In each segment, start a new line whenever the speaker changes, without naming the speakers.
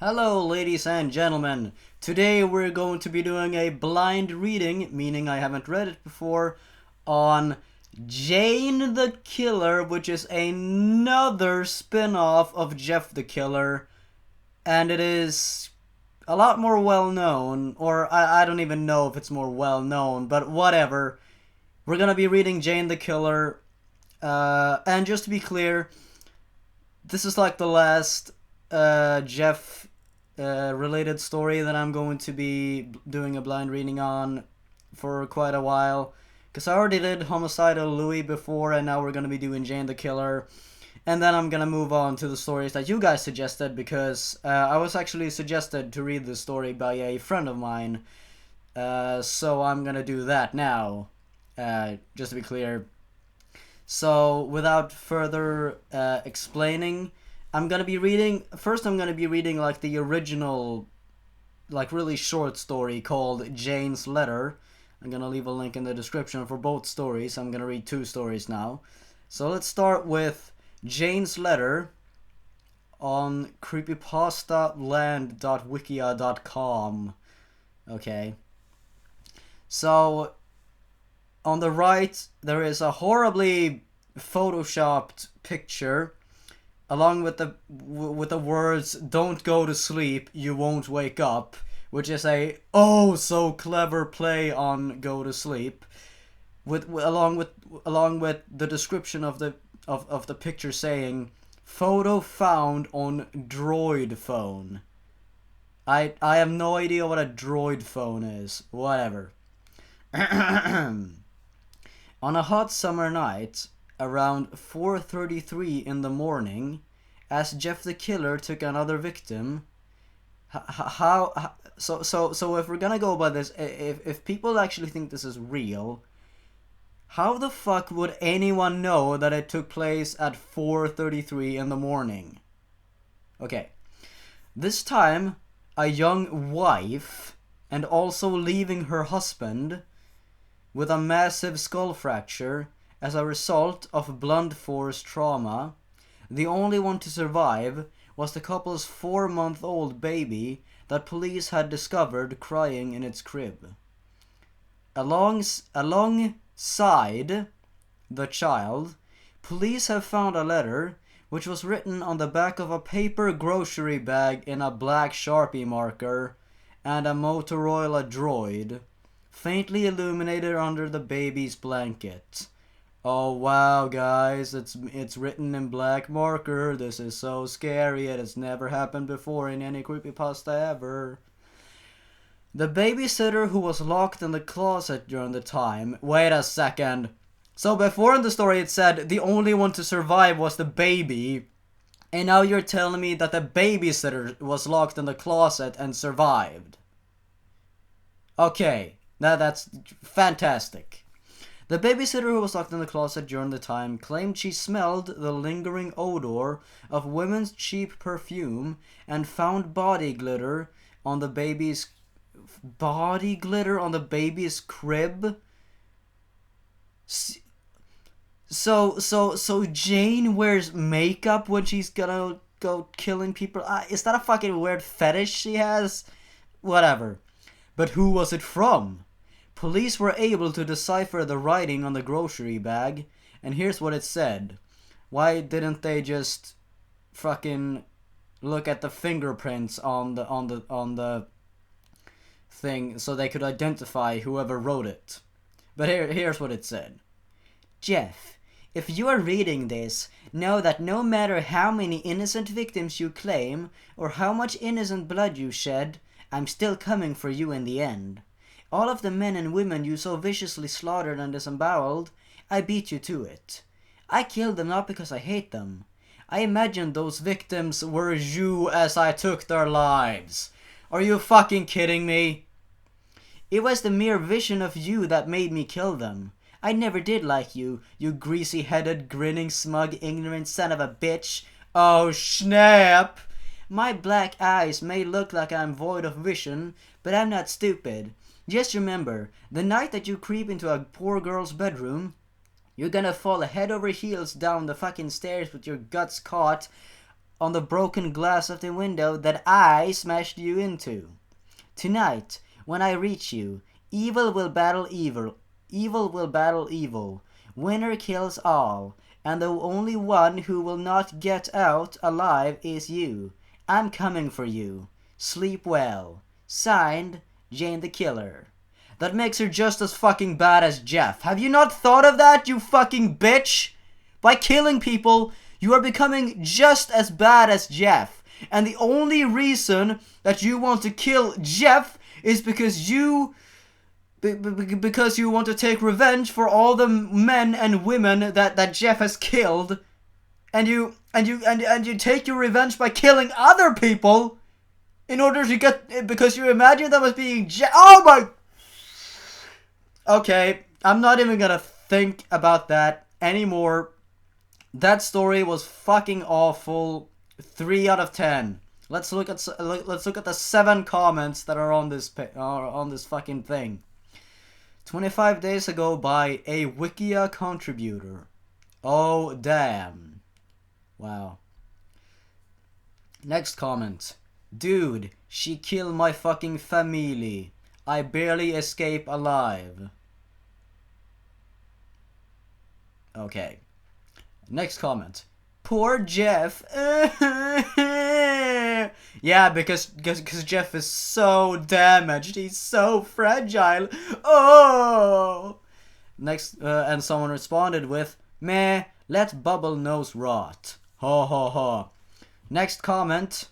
Hello, ladies and gentlemen. Today we're going to be doing a blind reading, meaning I haven't read it before, on Jane the Killer, which is another spin-off of Jeff the Killer, and it is a lot more well-known, or I don't even know if it's more well-known, but whatever. We're gonna be reading Jane the Killer, and just to be clear, this is like the last Jeff related story that I'm going to be doing a blind reading on for quite a while. Because I already did Homicidal Louis before, and now we're going to be doing Jane the Killer. And then I'm going to move on to the stories that you guys suggested, because I was actually suggested to read this story by a friend of mine. So I'm going to do that now, just to be clear. So without further explaining, I'm gonna be reading like the original, like really short story called Jane's Letter. I'm gonna leave a link in the description for both stories. I'm gonna read two stories now. So let's start with Jane's Letter on creepypastaland.wikia.com. Okay. So on the right there is a horribly photoshopped picture along with the words "Don't go to sleep, you won't wake up," which is a oh so clever play on "go to sleep," along with the description of the picture saying "photo found on droid phone." I have no idea what a droid phone is. Whatever. On a hot summer night, around 4:33 in the morning, as Jeff the Killer took another victim. So if we're gonna go by this, if people actually think this is real, how the fuck would anyone know that it took place at 4:33 in the morning? Okay, this time a young wife, and also leaving her husband with a massive skull fracture as a result of blunt force trauma. The only one to survive was the couple's 4-month-old baby that police had discovered crying in its crib. Alongside the child, police have found a letter which was written on the back of a paper grocery bag in a black Sharpie marker, and a Motorola droid, faintly illuminated under the baby's blanket. Oh wow, guys, it's written in black marker. This is so scary. It has never happened before in any creepypasta ever. The babysitter who was locked in the closet during the time. Wait a second. So before in the story it said the only one to survive was the baby, and now you're telling me that the babysitter was locked in the closet and survived. Okay, that's fantastic. The babysitter who was locked in the closet during the time claimed she smelled the lingering odor of women's cheap perfume and found body glitter on the baby's crib. So Jane wears makeup when she's gonna go killing people. Is that a fucking weird fetish she has? Whatever. But who was it from? Police were able to decipher the writing on the grocery bag, and here's what it said. Why didn't they just fucking look at the fingerprints on the thing so they could identify whoever wrote it? But here's what it said. Jeff, if you are reading this, know that no matter how many innocent victims you claim or how much innocent blood you shed, I'm still coming for you in the end. All of the men and women you so viciously slaughtered and disemboweled, I beat you to it. I killed them not because I hate them. I imagined those victims were you as I took their lives. Are you fucking kidding me? It was the mere vision of you that made me kill them. I never did like you, you greasy-headed, grinning, smug, ignorant son of a bitch. Oh, snap! My black eyes may look like I'm void of vision, but I'm not stupid. Just remember, the night that you creep into a poor girl's bedroom, you're gonna fall head over heels down the fucking stairs with your guts caught on the broken glass of the window that I smashed you into. Tonight, when I reach you, evil will battle evil. Evil will battle evil. Winner kills all, and the only one who will not get out alive is you. I'm coming for you. Sleep well. Signed, Jane the Killer. That makes her just as fucking bad as Jeff. Have you not thought of that, you fucking bitch? By killing people, you are becoming just as bad as Jeff. And the only reason that you want to kill Jeff is because you want to take revenge for all the men and women that Jeff has killed. And you take your revenge by killing other people in order to get, because you imagine them as being oh my. Okay, I'm not even gonna think about that anymore. That story was fucking awful. 3 out of 10. Let's look at the 7 comments that are on this fucking thing. 25 days ago by a Wikia contributor. Oh damn. Wow. Next comment. Dude, she killed my fucking family. I barely escape alive. Okay. Next comment. Poor Jeff. Yeah, because Jeff is so damaged. He's so fragile. Oh. Next, and someone responded with, meh, let Bubble Nose rot. Ho ho ho. Next comment.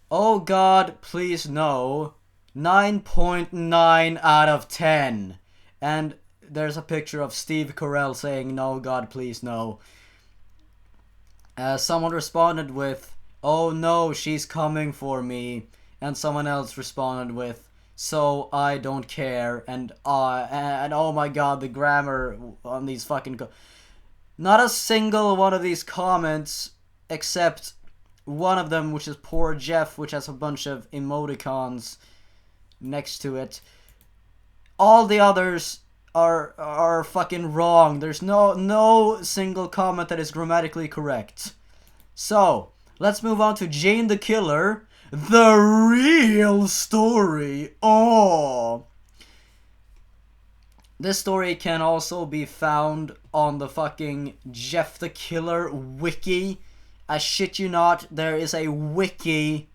Oh God, please no. 9.9 out of 10. And there's a picture of Steve Carell saying, no God, please no. Someone responded with, oh no, she's coming for me. And someone else responded with, so I don't care. And oh my God, the grammar on these fucking not a single one of these comments, except one of them, which is poor Jeff, which has a bunch of emoticons next to it. All the others are fucking wrong. There's no single comment that is grammatically correct. So, let's move on to Jane the Killer, the real story. Oh. This story can also be found on the fucking Jeff the Killer wiki. I shit you not, there is a wiki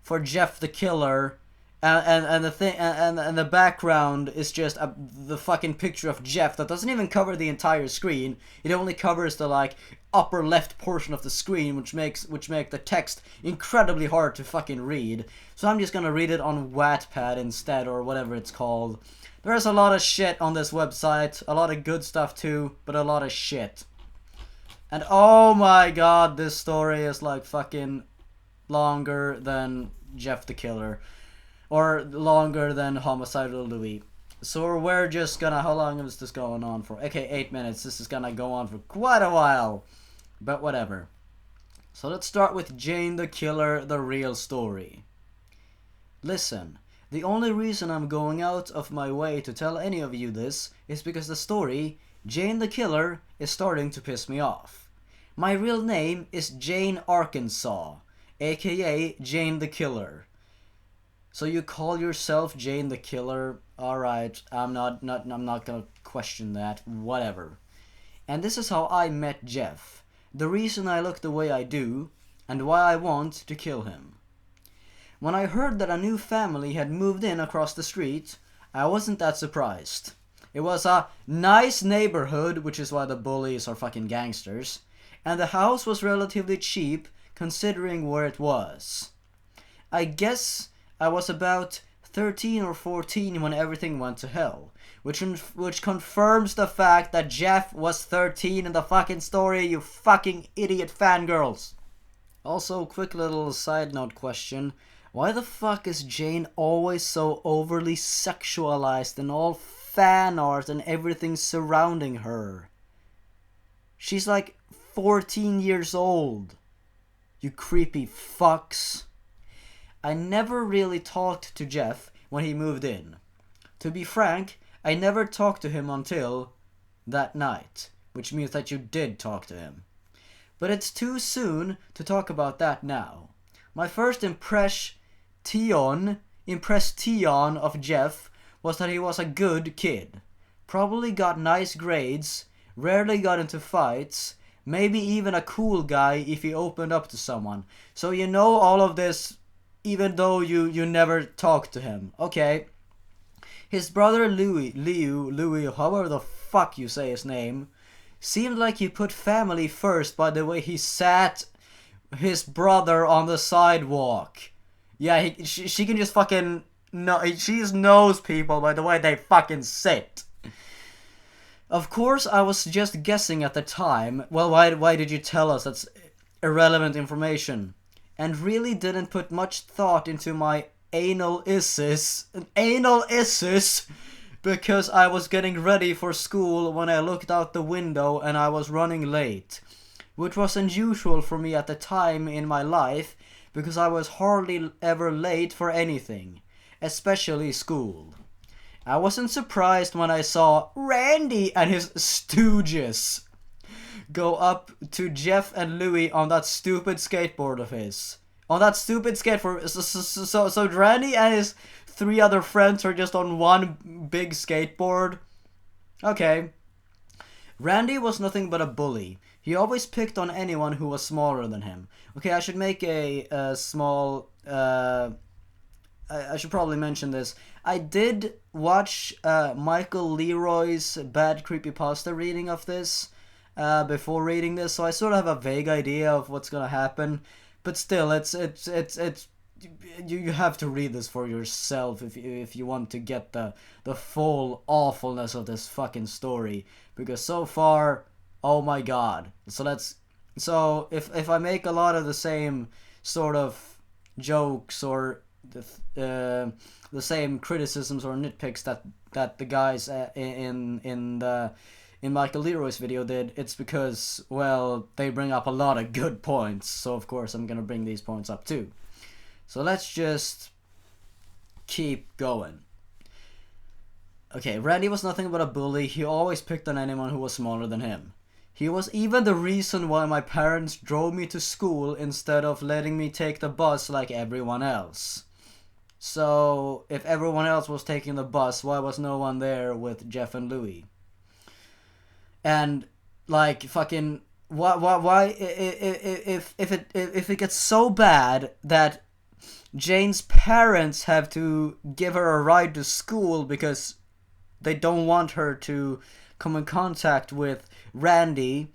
for Jeff the Killer. And the thing and the background is just the fucking picture of Jeff that doesn't even cover the entire screen. It only covers the like upper left portion of the screen, which make the text incredibly hard to fucking read. So I'm just gonna read it on Wattpad instead, or whatever it's called. There's a lot of shit on this website, a lot of good stuff too, but a lot of shit. And oh my God, this story is like fucking longer than Jeff the Killer. Or longer than Homicidal Louis. So we're just gonna, how long is this going on for? Okay, 8 minutes. This is gonna go on for quite a while. But whatever. So let's start with Jane the Killer, the real story. Listen, the only reason I'm going out of my way to tell any of you this is because the story, Jane the Killer, is starting to piss me off. My real name is Jane Arkansas, aka Jane the Killer. So you call yourself Jane the Killer? Alright, I'm not gonna question that. Whatever. And this is how I met Jeff. The reason I look the way I do, and why I want to kill him. When I heard that a new family had moved in across the street, I wasn't that surprised. It was a nice neighborhood, which is why the bullies are fucking gangsters, and the house was relatively cheap considering where it was. I guess I was about 13 or 14 when everything went to hell, which confirms the fact that Jeff was 13 in the fucking story, you fucking idiot fangirls. Also, quick little side note question. Why the fuck is Jane always so overly sexualized in all fan art and everything surrounding her? She's like 14 years old. You creepy fucks. I never really talked to Jeff when he moved in. To be frank, I never talked to him until that night, which means that you did talk to him. but it's too soon to talk about that now. My first impression of Jeff was that he was a good kid. Probably got nice grades, rarely got into fights, maybe even a cool guy if he opened up to someone. So you know all of this even though you never talked to him. Okay. His brother Louis, however the fuck you say his name, seemed like he put family first by the way he sat his brother on the sidewalk. Yeah, she can just fucking she just knows people by the way they fucking sit. Of course, I was just guessing at the time. Well, why did you tell us? That's irrelevant information. And really didn't put much thought into my anal issues because I was getting ready for school when I looked out the window and I was running late, which was unusual for me at the time in my life because I was hardly ever late for anything, especially school. I wasn't surprised when I saw Randy and his stooges go up to Jeff and Louis on that stupid skateboard of his. On that stupid skateboard. So Randy and his 3 other friends are just on one big skateboard. Okay. Randy was nothing but a bully. He always picked on anyone who was smaller than him. Okay, I should make a small... I should probably mention this. I did watch Michael Leroy's bad creepypasta reading of this before reading this, so I sort of have a vague idea of what's gonna happen. But still, it's you have to read this for yourself if you want to get the full awfulness of this fucking story, because so far, oh my god. So if I make a lot of the same sort of jokes or the same criticisms or nitpicks that the guys in Michael Leroy's video did, it's because, well, they bring up a lot of good points, so of course I'm gonna bring these points up too. So let's just keep going. Okay, Randy was nothing but a bully. He always picked on anyone who was smaller than him. He was even the reason why my parents drove me to school instead of letting me take the bus like everyone else. So, if everyone else was taking the bus, why was no one there with Jeff and Louis? And, like, fucking, why, if it gets so bad that Jane's parents have to give her a ride to school because they don't want her to come in contact with Randy,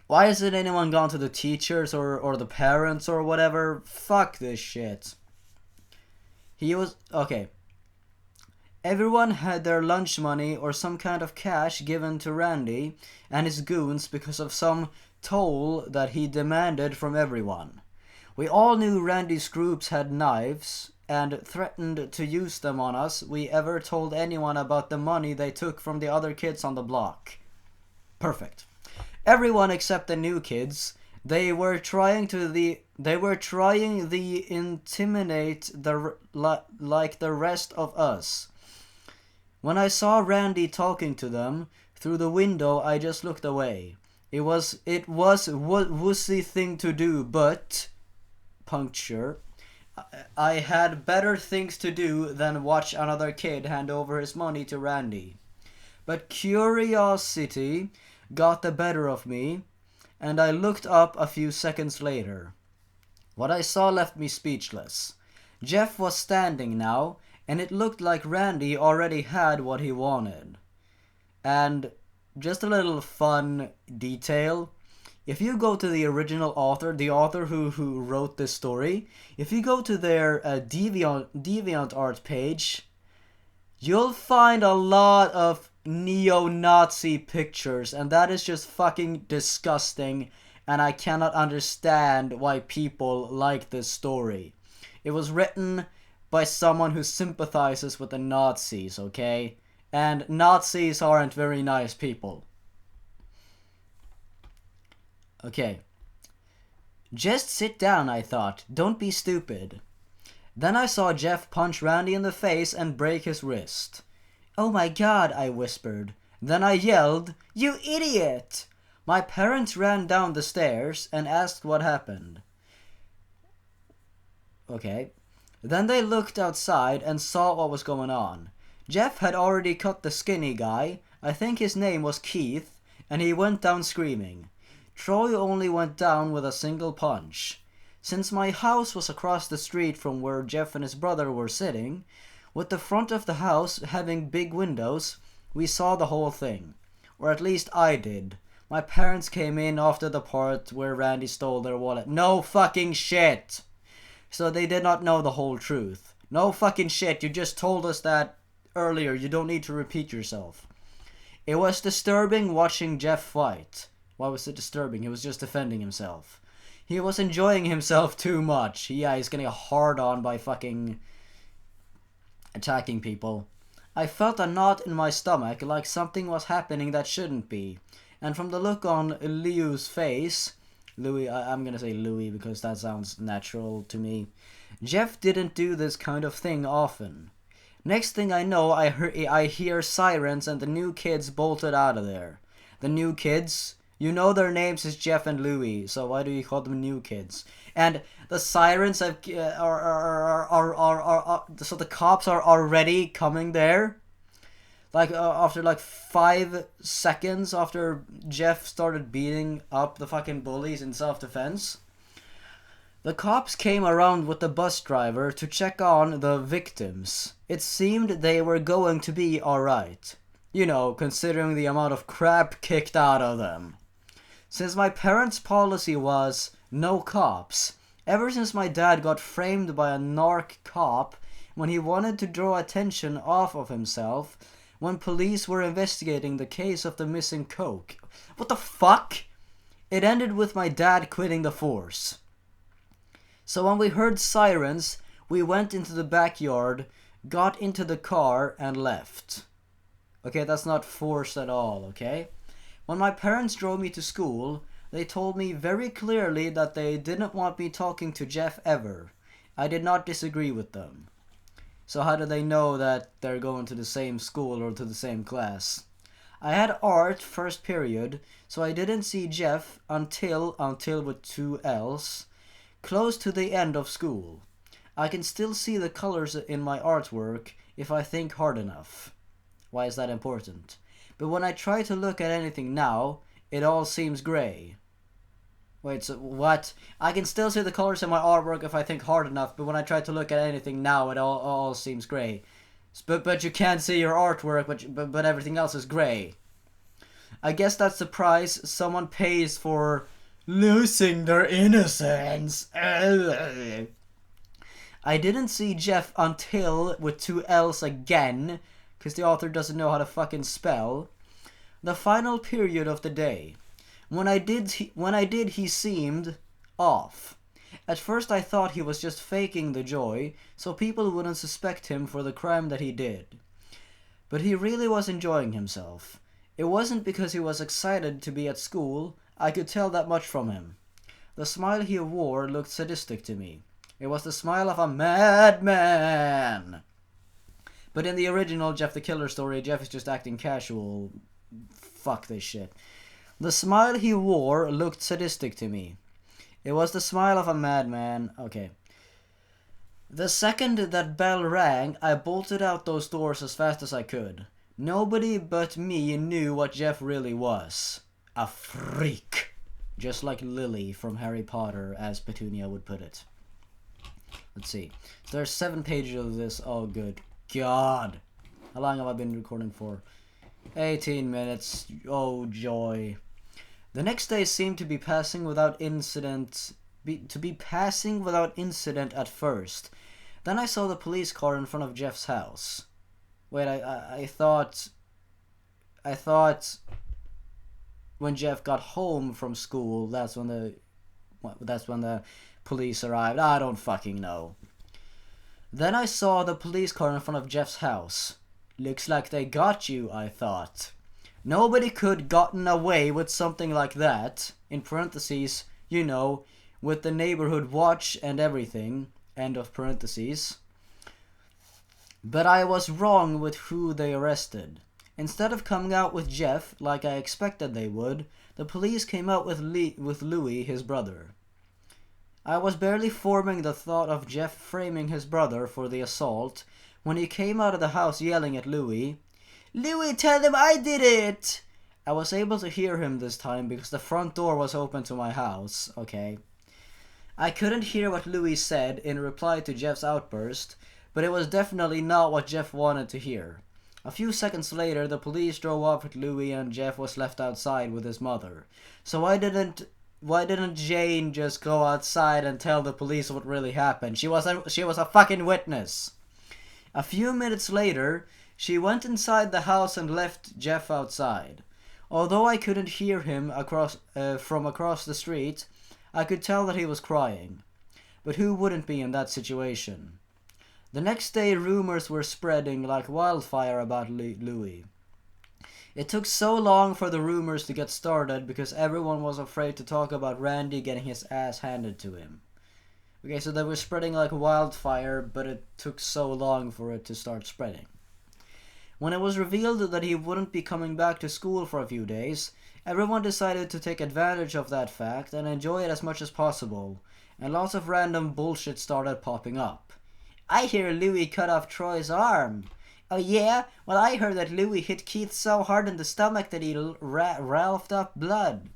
why hasn't anyone gone to the teachers or the parents or whatever? Fuck this shit. Okay. Everyone had their lunch money or some kind of cash given to Randy and his goons because of some toll that he demanded from everyone. We all knew Randy's groups had knives and threatened to use them on us. We ever told anyone about the money they took from the other kids on the block. Perfect. Everyone except the new kids. They were trying the intimidate like the rest of us. When I saw Randy talking to them through the window, I just looked away. It was a wussy thing to do, but puncture. I had better things to do than watch another kid hand over his money to Randy. But curiosity got the better of me, and I looked up a few seconds later. What I saw left me speechless. Jeff was standing now, and it looked like Randy already had what he wanted. And just a little fun detail. If you go to the original author, the author who wrote this story, if you go to their DeviantArt page, you'll find a lot of neo-Nazi pictures, and that is just fucking disgusting, and I cannot understand why people like this story. It was written by someone who sympathizes with the Nazis, okay? And Nazis aren't very nice people. Okay. Just sit down, I thought. Don't be stupid. Then I saw Jeff punch Randy in the face and break his wrist. Oh my god, I whispered. Then I yelled, "You idiot! My parents ran down the stairs and asked what happened. Okay. Then they looked outside and saw what was going on. Jeff had already cut the skinny guy, I think his name was Keith, and he went down screaming. Troy only went down with a single punch. Since my house was across the street from where Jeff and his brother were sitting, with the front of the house having big windows, we saw the whole thing. Or at least I did. My parents came in after the part where Randy stole their wallet. No fucking shit! So they did not know the whole truth. No fucking shit, you just told us that earlier. You don't need to repeat yourself. It was disturbing watching Jeff fight. Why was it disturbing? He was just defending himself. He was enjoying himself too much. Yeah, he's getting a hard on by fucking attacking people. I felt a knot in my stomach, like something was happening that shouldn't be. And from the look on Liu's face, I'm gonna say Louis because that sounds natural to me. Jeff didn't do this kind of thing often. Next thing I know, I hear sirens and the new kids bolted out of there. The new kids? You know their names is Jeff and Louis, so why do you call them new kids? And the sirens so the cops are already coming there? Like, after like 5 seconds after Jeff started beating up the fucking bullies in self-defense. The cops came around with the bus driver to check on the victims. It seemed they were going to be alright. You know, considering the amount of crap kicked out of them. Since my parents' policy was no cops, ever since my dad got framed by a narc cop when he wanted to draw attention off of himself, when police were investigating the case of the missing coke. What the fuck? It ended with my dad quitting the force. So when we heard sirens, we went into the backyard, got into the car, and left. Okay, that's not forced at all, okay? When my parents drove me to school, they told me very clearly that they didn't want me talking to Jeff ever. I did not disagree with them. So how do they know that they're going to the same school or to the same class? I had art first period, so I didn't see Jeff until with 2 L's, close to the end of school. I can still see the colors in my artwork if I think hard enough. Why is that important? But when I try to look at anything now, it all seems gray. Wait, so what? I can still see the colors in my artwork if I think hard enough, but when I try to look at anything now, it all seems gray. But you can't see your artwork, but everything else is gray. I guess that's the price someone pays for losing their innocence. I didn't see Jeff until with 2 L's again, because the author doesn't know how to fucking spell. The final period of the day. When I did, he seemed off. At first I thought he was just faking the joy, so people wouldn't suspect him for the crime that he did. But he really was enjoying himself. It wasn't because he was excited to be at school, I could tell that much from him. The smile he wore looked sadistic to me. It was the smile of a madman. But in the original Jeff the Killer story, Jeff is just acting casual. Fuck this shit. The smile he wore looked sadistic to me. It was the smile of a madman. Okay. The second that bell rang, I bolted out those doors as fast as I could. Nobody but me knew what Jeff really was. A freak. Just like Lily from Harry Potter, as Petunia would put it. Let's see. So there's 7 pages of this. Oh, good God. How long have I been recording for? 18 minutes. Oh, joy. The next day seemed to be passing without incident. Passing without incident at first. Then I saw the police car in front of Jeff's house. Wait, I thought when Jeff got home from school, that's when the police arrived. I don't fucking know. Then I saw the police car in front of Jeff's house. Looks like they got you, I thought. Nobody could gotten away with something like that. In parentheses, you know, with the neighborhood watch and everything. End of parentheses. But I was wrong with who they arrested. Instead of coming out with Jeff, like I expected they would, the police came out with Louis, his brother. I was barely forming the thought of Jeff framing his brother for the assault when he came out of the house yelling at Louis, "Louis, tell them I did it!" I was able to hear him this time because the front door was open to my house, okay? I couldn't hear what Louis said in reply to Jeff's outburst, but it was definitely not what Jeff wanted to hear. A few seconds later, the police drove off with Louis and Jeff was left outside with his mother. So why didn't Jane just go outside and tell the police what really happened? She was a fucking witness. A few minutes later, she went inside the house and left Jeff outside. Although I couldn't hear him from across the street, I could tell that he was crying. But who wouldn't be in that situation? The next day, rumors were spreading like wildfire about Louis. It took so long for the rumors to get started because everyone was afraid to talk about Randy getting his ass handed to him. Okay, so they were spreading like wildfire, but it took so long for it to start spreading. When it was revealed that he wouldn't be coming back to school for a few days, everyone decided to take advantage of that fact and enjoy it as much as possible, and lots of random bullshit started popping up. I hear Louis cut off Troy's arm. Oh yeah? Well, I heard that Louis hit Keith so hard in the stomach that he ralphed up blood.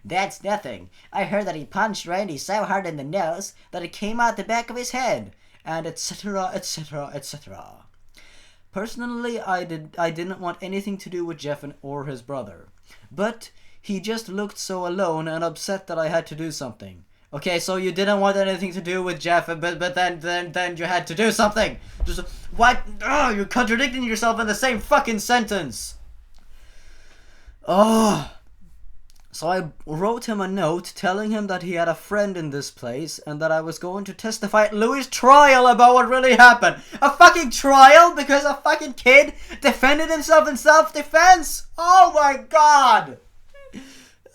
That's nothing. I heard that he punched Randy so hard in the nose that it came out the back of his head, and etc, etc, etc. Personally, I didn't want anything to do with Jeff or his brother, but he just looked so alone and upset that I had to do something. Okay, so you didn't want anything to do with Jeff, but then you had to do something. Just what? Oh, you're contradicting yourself in the same fucking sentence. Oh. So I wrote him a note telling him that he had a friend in this place and that I was going to testify at Louis' trial about what really happened. A fucking trial because a fucking kid defended himself in self-defense? Oh my god.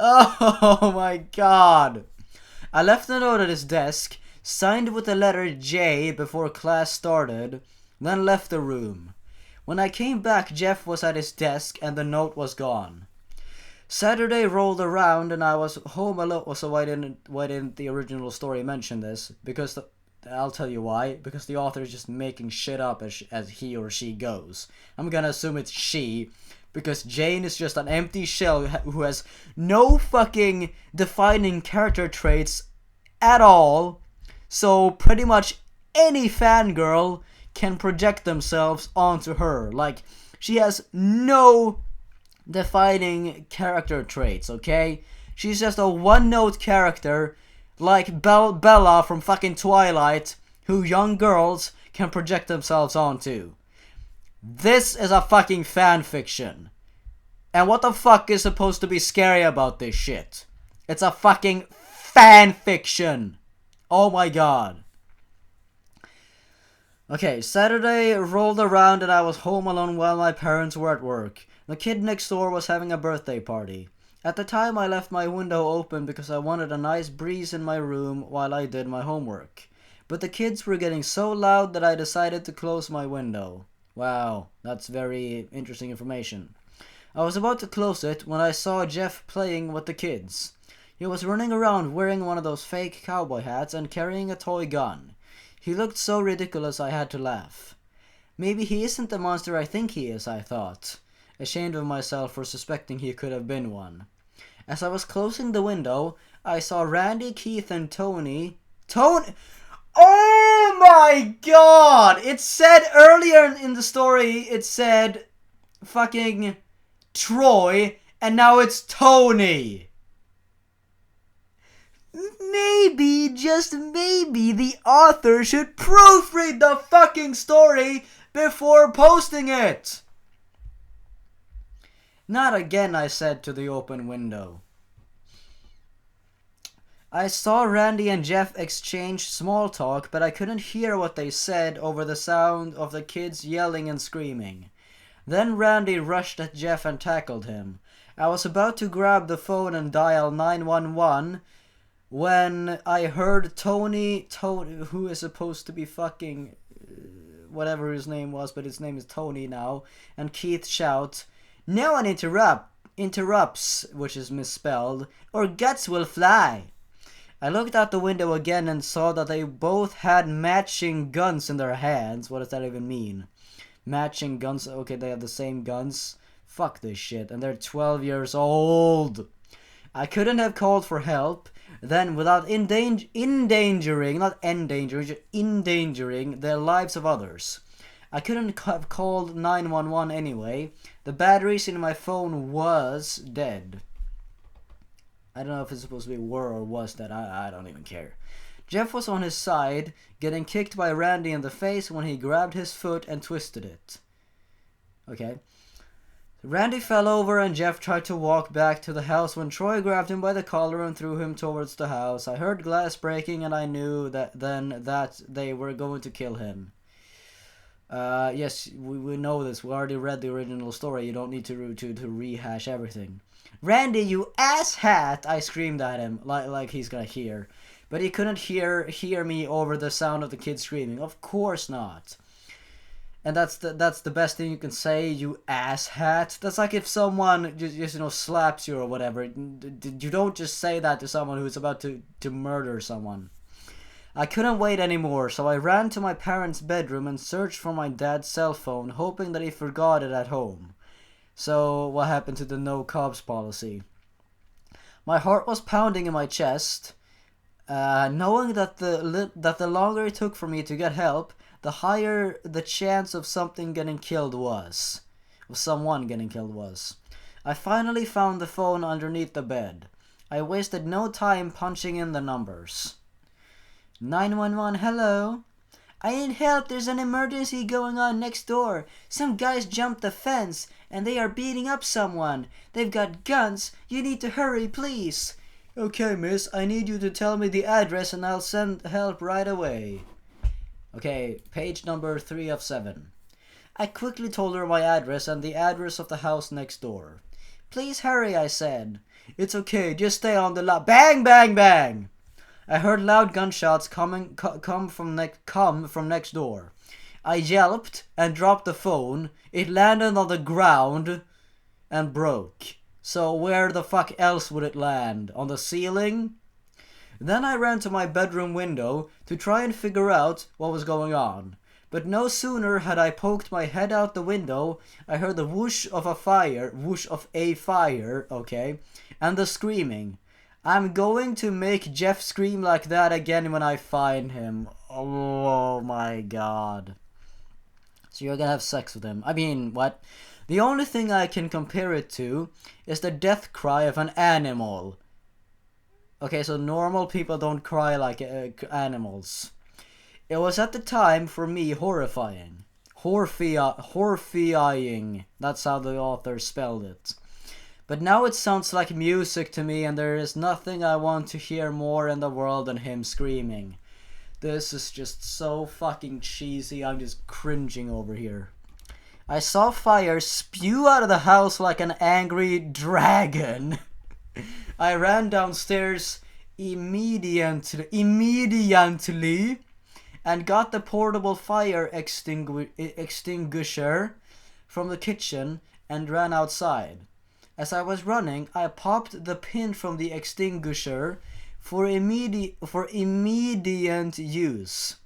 Oh my god. I left a note at his desk, signed with the letter J before class started, then left the room. When I came back, Jeff was at his desk and the note was gone. Saturday rolled around and I was home alone. So why didn't the original story mention this? Because I'll tell you why. Because the author is just making shit up as he or she goes. I'm gonna assume it's she, because Jane is just an empty shell who has no fucking defining character traits at all. So pretty much any fangirl can project themselves onto her. Like, she has no defining character traits, okay? She's just a one-note character like Bella from fucking Twilight, who young girls can project themselves onto. This is a fucking fan fiction. And what the fuck is supposed to be scary about this shit? It's a fucking fan fiction. Oh my god. Okay, Saturday rolled around and I was home alone while my parents were at work. The kid next door was having a birthday party. At the time, I left my window open because I wanted a nice breeze in my room while I did my homework. But the kids were getting so loud that I decided to close my window. Wow, that's very interesting information. I was about to close it when I saw Jeff playing with the kids. He was running around wearing one of those fake cowboy hats and carrying a toy gun. He looked so ridiculous I had to laugh. Maybe he isn't the monster I think he is, I thought, ashamed of myself for suspecting he could have been one. As I was closing the window, I saw Randy, Keith, and Tony... Oh my god! It said earlier in the story, it said fucking Troy, and now it's Tony! Maybe, just maybe, the author should proofread the fucking story before posting it! Not again, I said to the open window. I saw Randy and Jeff exchange small talk, but I couldn't hear what they said over the sound of the kids yelling and screaming. Then Randy rushed at Jeff and tackled him. I was about to grab the phone and dial 911 when I heard Tony, who is supposed to be fucking whatever his name was, but his name is Tony now, and Keith shout, No one interrupts, which is misspelled, or guts will fly. I looked out the window again and saw that they both had matching guns in their hands. What does that even mean? Matching guns? Okay, they have the same guns. Fuck this shit. And they're 12 years old. I couldn't have called for help. Then, without endangering, not endangering, just endangering the lives of others. I couldn't have called 911 anyway. The batteries in my phone was dead. I don't know if it's supposed to be were or was dead. I don't even care. Jeff was on his side, getting kicked by Randy in the face when he grabbed his foot and twisted it. Okay. Randy fell over and Jeff tried to walk back to the house when Troy grabbed him by the collar and threw him towards the house. I heard glass breaking and I knew that they were going to kill him. Yes, we know this. We already read the original story. You don't need to rehash everything. Randy, you asshat! I screamed at him like he's gonna hear. But he couldn't hear me over the sound of the kid screaming. Of course not. And that's the best thing you can say, you asshat. That's like if someone just slaps you or whatever. You don't just say that to someone who's about to murder someone. I couldn't wait anymore, so I ran to my parents' bedroom and searched for my dad's cell phone, hoping that he forgot it at home. So, what happened to the no cops policy? My heart was pounding in my chest, knowing that the longer it took for me to get help, the higher the chance of someone getting killed was. I finally found the phone underneath the bed. I wasted no time punching in the numbers. 911, hello? I need help, there's an emergency going on next door. Some guys jumped the fence, and they are beating up someone. They've got guns, you need to hurry, please. Okay, miss, I need you to tell me the address and I'll send help right away. Okay, page number 3 of 7. I quickly told her my address and the address of the house next door. Please hurry, I said. It's okay, just stay on the line. Bang, bang, bang! I heard loud gunshots come from next door. I yelped and dropped the phone. It landed on the ground and broke. So where the fuck else would it land? On the ceiling? Then I ran to my bedroom window to try and figure out what was going on. But no sooner had I poked my head out the window, I heard the whoosh of a fire, okay, and the screaming. I'm going to make Jeff scream like that again when I find him. Oh my god. So you're gonna have sex with him. I mean, what? The only thing I can compare it to is the death cry of an animal. Okay, so normal people don't cry like animals. It was at the time, for me, horrifying. Horrifying. That's how the author spelled it. But now it sounds like music to me, and there is nothing I want to hear more in the world than him screaming. This is just so fucking cheesy, I'm just cringing over here. I saw fire spew out of the house like an angry dragon. I ran downstairs immediately and got the portable fire extinguisher from the kitchen and ran outside. As I was running, I popped the pin from the extinguisher for immediate use.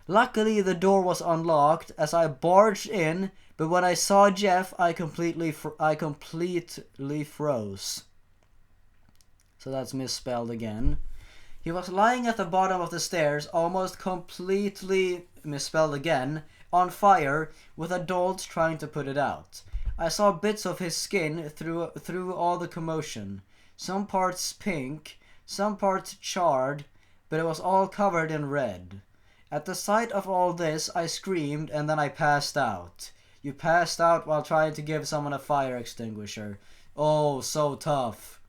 Luckily, the door was unlocked as I barged in, but when I saw Jeff, I completely froze. So that's misspelled again. He was lying at the bottom of the stairs, almost completely misspelled again, on fire, with adults trying to put it out. I saw bits of his skin through all the commotion. Some parts pink, some parts charred, but it was all covered in red. At the sight of all this, I screamed and then I passed out. You passed out while trying to give someone a fire extinguisher. Oh, so tough.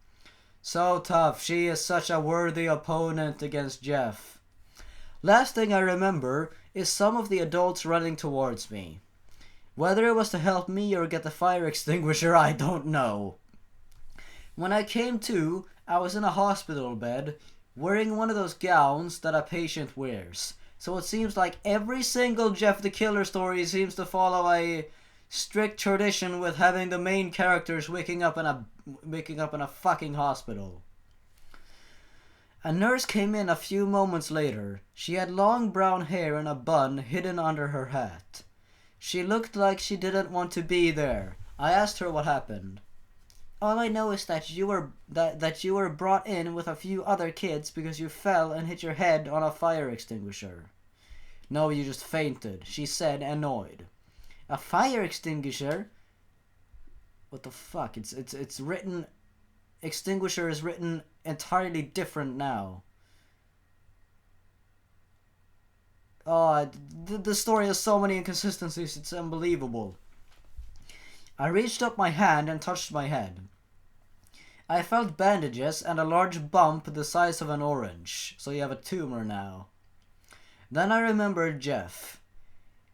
So tough. She is such a worthy opponent against Jeff. Last thing I remember is some of the adults running towards me. Whether it was to help me or get the fire extinguisher, I don't know. When I came to, I was in a hospital bed, wearing one of those gowns that a patient wears. So it seems like every single Jeff the Killer story seems to follow a strict tradition with having the main characters waking up in a fucking hospital. A nurse came in a few moments later. She had long brown hair in a bun hidden under her hat. She looked like she didn't want to be there. I asked her what happened. All I know is that you were brought in with a few other kids because you fell and hit your head on a fire extinguisher. No, you just fainted, she said, annoyed. A fire extinguisher? What the fuck? It's written... Extinguisher is written entirely different now. Oh, the story has so many inconsistencies, it's unbelievable. I reached up my hand and touched my head. I felt bandages and a large bump the size of an orange, so you have a tumor now. Then I remembered Jeff.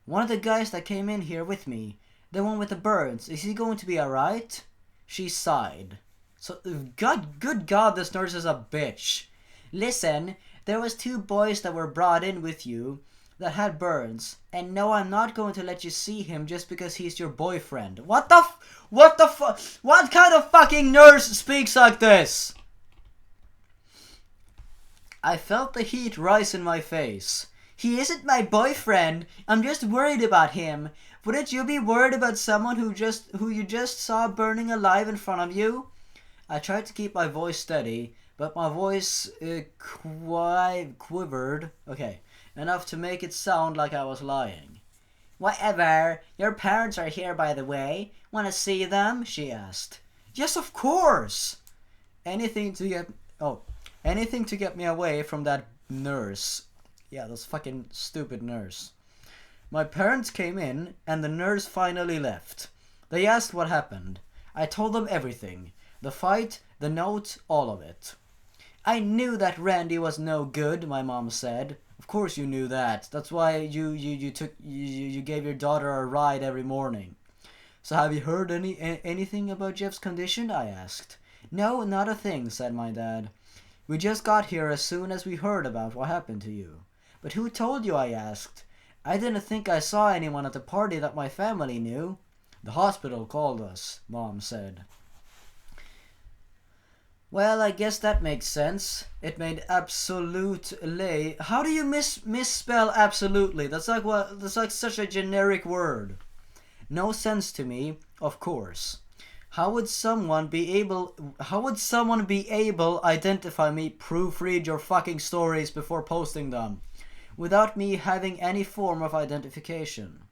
One of the guys that came in here with me, the one with the burns, is he going to be alright? She sighed. So, good God, this nurse is a bitch. Listen, there was 2 boys that were brought in with you that had burns, and no, I'm not going to let you see him just because he's your boyfriend. What kind of fucking nurse speaks like this? I felt the heat rise in my face. He isn't my boyfriend. I'm just worried about him. Wouldn't you be worried about someone who you just saw burning alive in front of you? I tried to keep my voice steady, but my voice quivered. Okay, enough to make it sound like I was lying. Whatever. Your parents are here, by the way. Want to see them? She asked. Yes, of course. Anything to get me away from that nurse. Yeah, this fucking stupid nurse. My parents came in, and the nurse finally left. They asked what happened. I told them everything. The fight, the note, all of it. I knew that Randy was no good, my mom said. Of course you knew that. That's why you gave your daughter a ride every morning. So have you heard anything about Jeff's condition? I asked. No, not a thing, said my dad. We just got here as soon as we heard about what happened to you. But who told you? I asked. I didn't think I saw anyone at the party that my family knew. The hospital called us, Mom said. Well, I guess that makes sense. It made absolutely. How do you misspell absolutely? That's like such a generic word. No sense to me, of course. How would someone be able identify me, proofread your fucking stories before posting them, without me having any form of identification?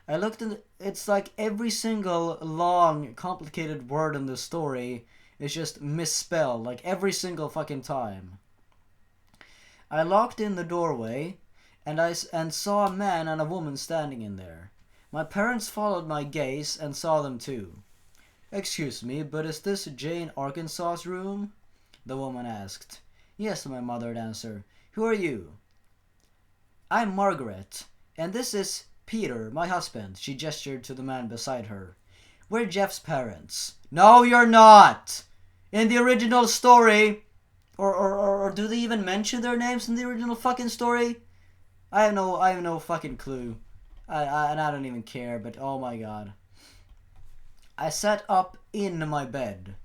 I looked in. It's like every single long, complicated word in the story is just misspelled, like every single fucking time. I locked in the doorway, and saw a man and a woman standing in there. My parents followed my gaze and saw them too. Excuse me, but is this Jane Arkansas's room? The woman asked. Yes, my mother answered. Who are you? I'm Margaret, and this is Peter, my husband. She gestured to the man beside her. We're Jeff's parents. No, you're not! In the original story, or do they even mention their names in the original fucking story? I have no fucking clue. And I don't even care, but oh my god. I sat up in my bed.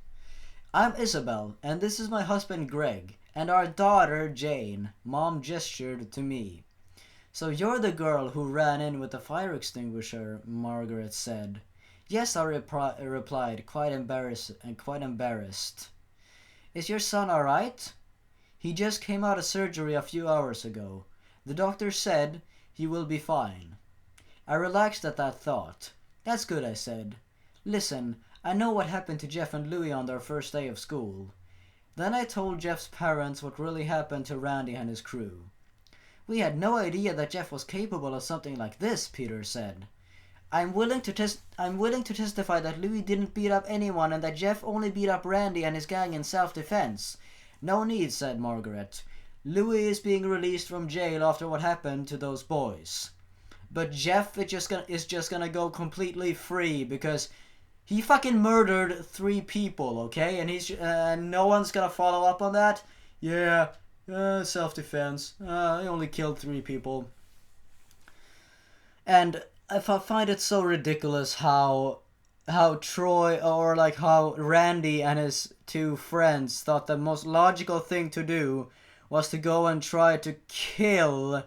I'm Isabel, and this is my husband Greg, and our daughter Jane. Mom gestured to me. So you're the girl who ran in with the fire extinguisher, Margaret said. Yes, I replied, quite embarrassed. Is your son alright? He just came out of surgery a few hours ago. The doctor said he will be fine. I relaxed at that thought. That's good, I said. Listen, I know what happened to Jeff and Louie on their first day of school. Then I told Jeff's parents what really happened to Randy and his crew. We had no idea that Jeff was capable of something like this, Peter said. I'm willing to testify that Louie didn't beat up anyone and that Jeff only beat up Randy and his gang in self-defense. No need, said Margaret. Louie is being released from jail after what happened to those boys. But Jeff is just gonna go completely free because he fucking murdered 3 people, okay? And no one's gonna follow up on that? Yeah, self-defense. He only killed 3 people. And I find it so ridiculous how Troy, or like how Randy and his two friends thought the most logical thing to do was to go and try to kill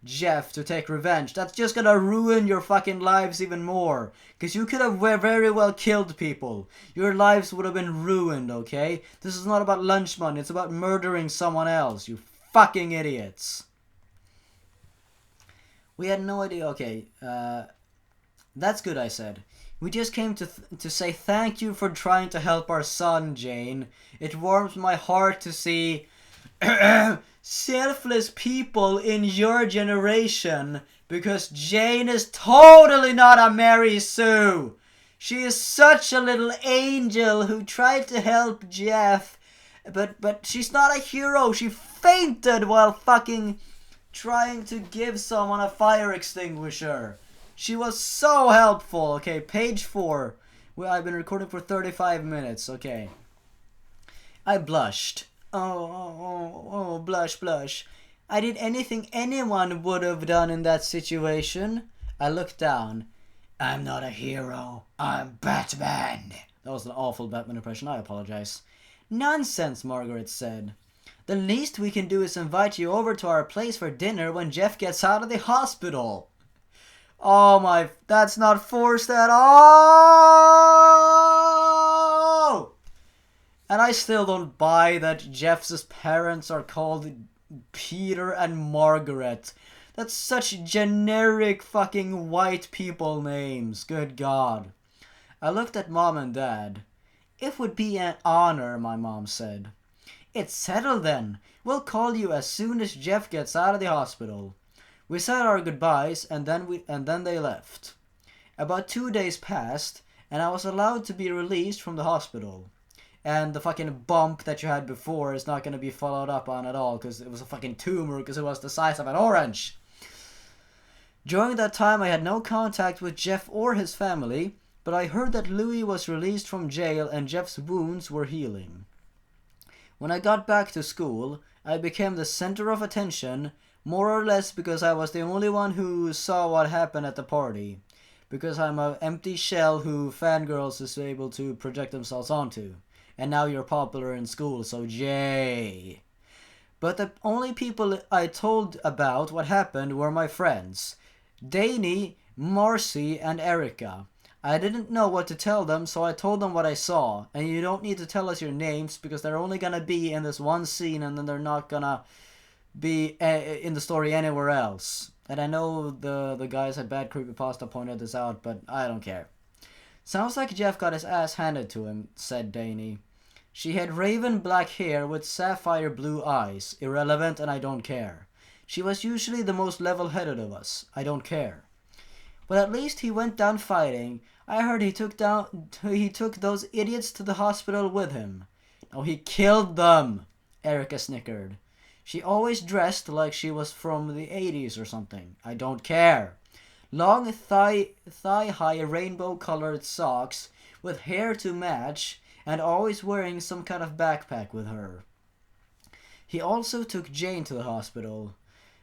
Jeff to take revenge. That's just gonna ruin your fucking lives even more. Because you could have very well killed people. Your lives would have been ruined, okay? This is not about lunch money, it's about murdering someone else, you fucking idiots. We had no idea, okay, that's good, I said. We just came to say thank you for trying to help our son, Jane. It warms my heart to see selfless people in your generation, because Jane is totally not a Mary Sue. She is such a little angel who tried to help Jeff, but she's not a hero. She fainted while fucking trying to give someone a fire extinguisher. She was so helpful. Okay, page 4. Well, I've been recording for 35 minutes. Okay. I blushed. Oh, blush, blush. I did anything anyone would have done in that situation. I looked down. I'm not a hero. I'm Batman. That was an awful Batman impression. I apologize. Nonsense, Margaret said. The least we can do is invite you over to our place for dinner when Jeff gets out of the hospital. Oh my, that's not forced at all! And I still don't buy that Jeff's parents are called Peter and Margaret. That's such generic fucking white people names, good God. I looked at Mom and Dad. It would be an honor, my mom said. It's settled then. We'll call you as soon as Jeff gets out of the hospital. We said our goodbyes and then they left. About 2 days passed and I was allowed to be released from the hospital. And the fucking bump that you had before is not going to be followed up on at all because it was a fucking tumor because it was the size of an orange. During that time I had no contact with Jeff or his family, but I heard that Louis was released from jail and Jeff's wounds were healing. When I got back to school, I became the center of attention, more or less because I was the only one who saw what happened at the party. Because I'm an empty shell who fangirls is able to project themselves onto. And now you're popular in school, so yay. But the only people I told about what happened were my friends. Danny, Marcy, and Erica. I didn't know what to tell them, so I told them what I saw. And you don't need to tell us your names, because they're only gonna be in this one scene, and then they're not gonna be in the story anywhere else. And I know the guys at Bad Creepypasta pointed this out, but I don't care. Sounds like Jeff got his ass handed to him, said Danny. She had raven black hair with sapphire blue eyes. Irrelevant, and I don't care. She was usually the most level-headed of us. I don't care. But at least he went down fighting. I heard he took those idiots to the hospital with him. No, he killed them, Erica snickered. She always dressed like she was from the 80s or something. I don't care. Long thigh-high rainbow-colored socks with hair to match and always wearing some kind of backpack with her. He also took Jane to the hospital.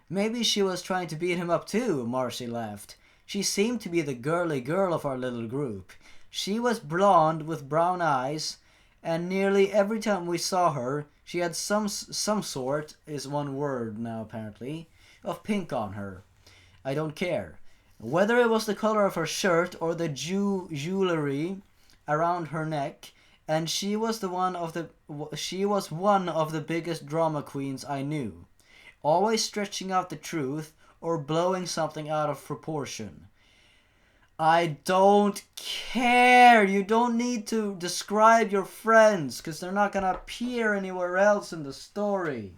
Maybe she was trying to beat him up too, Marcy laughed. She seemed to be the girly girl of our little group. She was blonde with brown eyes, and nearly every time we saw her, she had some sort, is one word now apparently, of pink on her. I don't care. Whether it was the color of her shirt or the jewelry around her neck, and she was one of the biggest drama queens I knew, always stretching out the truth or blowing something out of proportion. I don't care. You don't need to describe your friends because they're not gonna appear anywhere else in the story.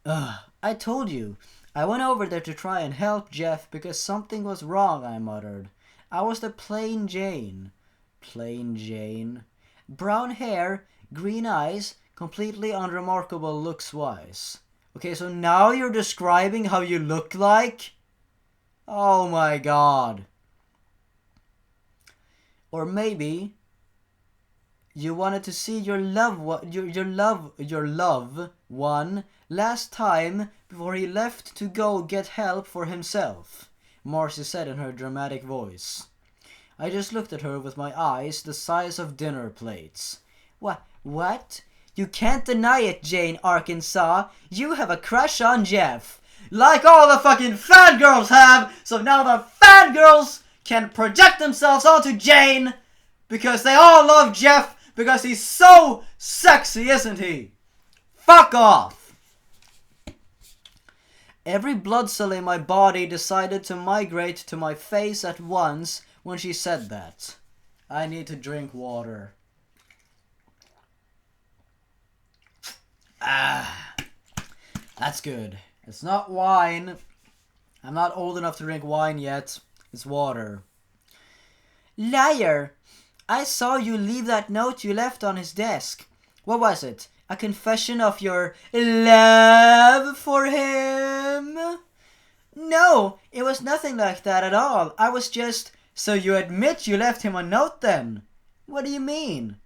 I told you. I went over there to try and help Jeff because something was wrong, I muttered. I was the plain Jane. Plain Jane. Brown hair, green eyes, completely unremarkable looks-wise. Okay, so now you're describing how you look like? Oh my god. Or maybe You wanted to see your love one last time before he left to go get help for himself, Marcy said in her dramatic voice. I just looked at her with my eyes the size of dinner plates. What? You can't deny it, Jane Arkansas. You have a crush on Jeff. Like all the fucking fangirls have, so now the fangirls can project themselves onto Jane because they all love Jeff because he's so sexy, isn't he? Fuck off! Every blood cell in my body decided to migrate to my face at once when she said that. I need to drink water. That's good. It's not wine. I'm not old enough to drink wine yet. It's water. Liar! I saw you leave that note you left on his desk. What was it? A confession of your love for him? No, it was nothing like that at all. I was just... So you admit you left him a note then? What do you mean?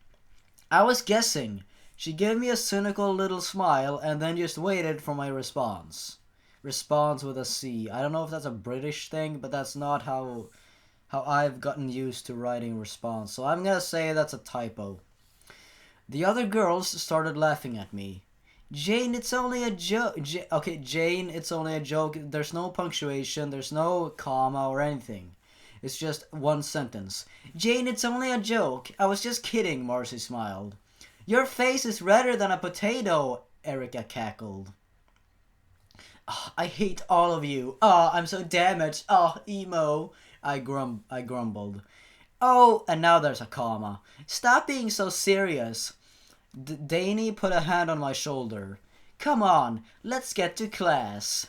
I was guessing. She gave me a cynical little smile and then just waited for my response. Response with a C. I don't know if that's a British thing, but that's not how I've gotten used to writing response. So I'm gonna say that's a typo. The other girls started laughing at me. Jane, it's only a joke. Okay, Jane, it's only a joke. There's no punctuation, there's no comma or anything. It's just one sentence. Jane, it's only a joke. I was just kidding, Marcy smiled. Your face is redder than a potato, Erica cackled. Oh, I hate all of you. Oh, I'm so damaged. Oh, emo. I grumbled. Oh, and now there's a comma. Stop being so serious. Danny put a hand on my shoulder. Come on, let's get to class.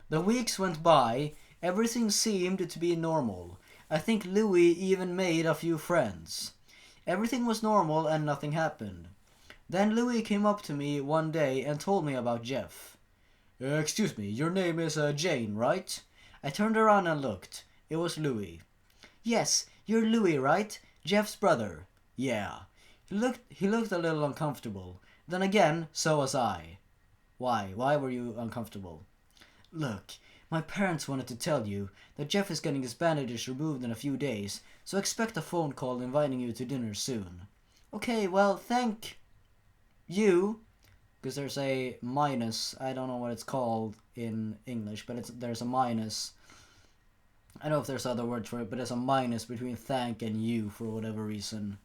The weeks went by. Everything seemed to be normal. I think Louis even made a few friends. Everything was normal and nothing happened. Then Louis came up to me one day and told me about Jeff. Excuse me, your name is Jane, right? I turned around and looked. It was Louis. Yes, you're Louis, right? Jeff's brother. Yeah. He looked a little uncomfortable. Then again, so was I. Why? Why were you uncomfortable? Look, my parents wanted to tell you that Jeff is getting his bandages removed in a few days, so expect a phone call inviting you to dinner soon. Okay, well, thank you. Because there's a minus. I don't know what it's called in English, but there's a minus. I don't know if there's other words for it, but there's a minus between thank and you for whatever reason.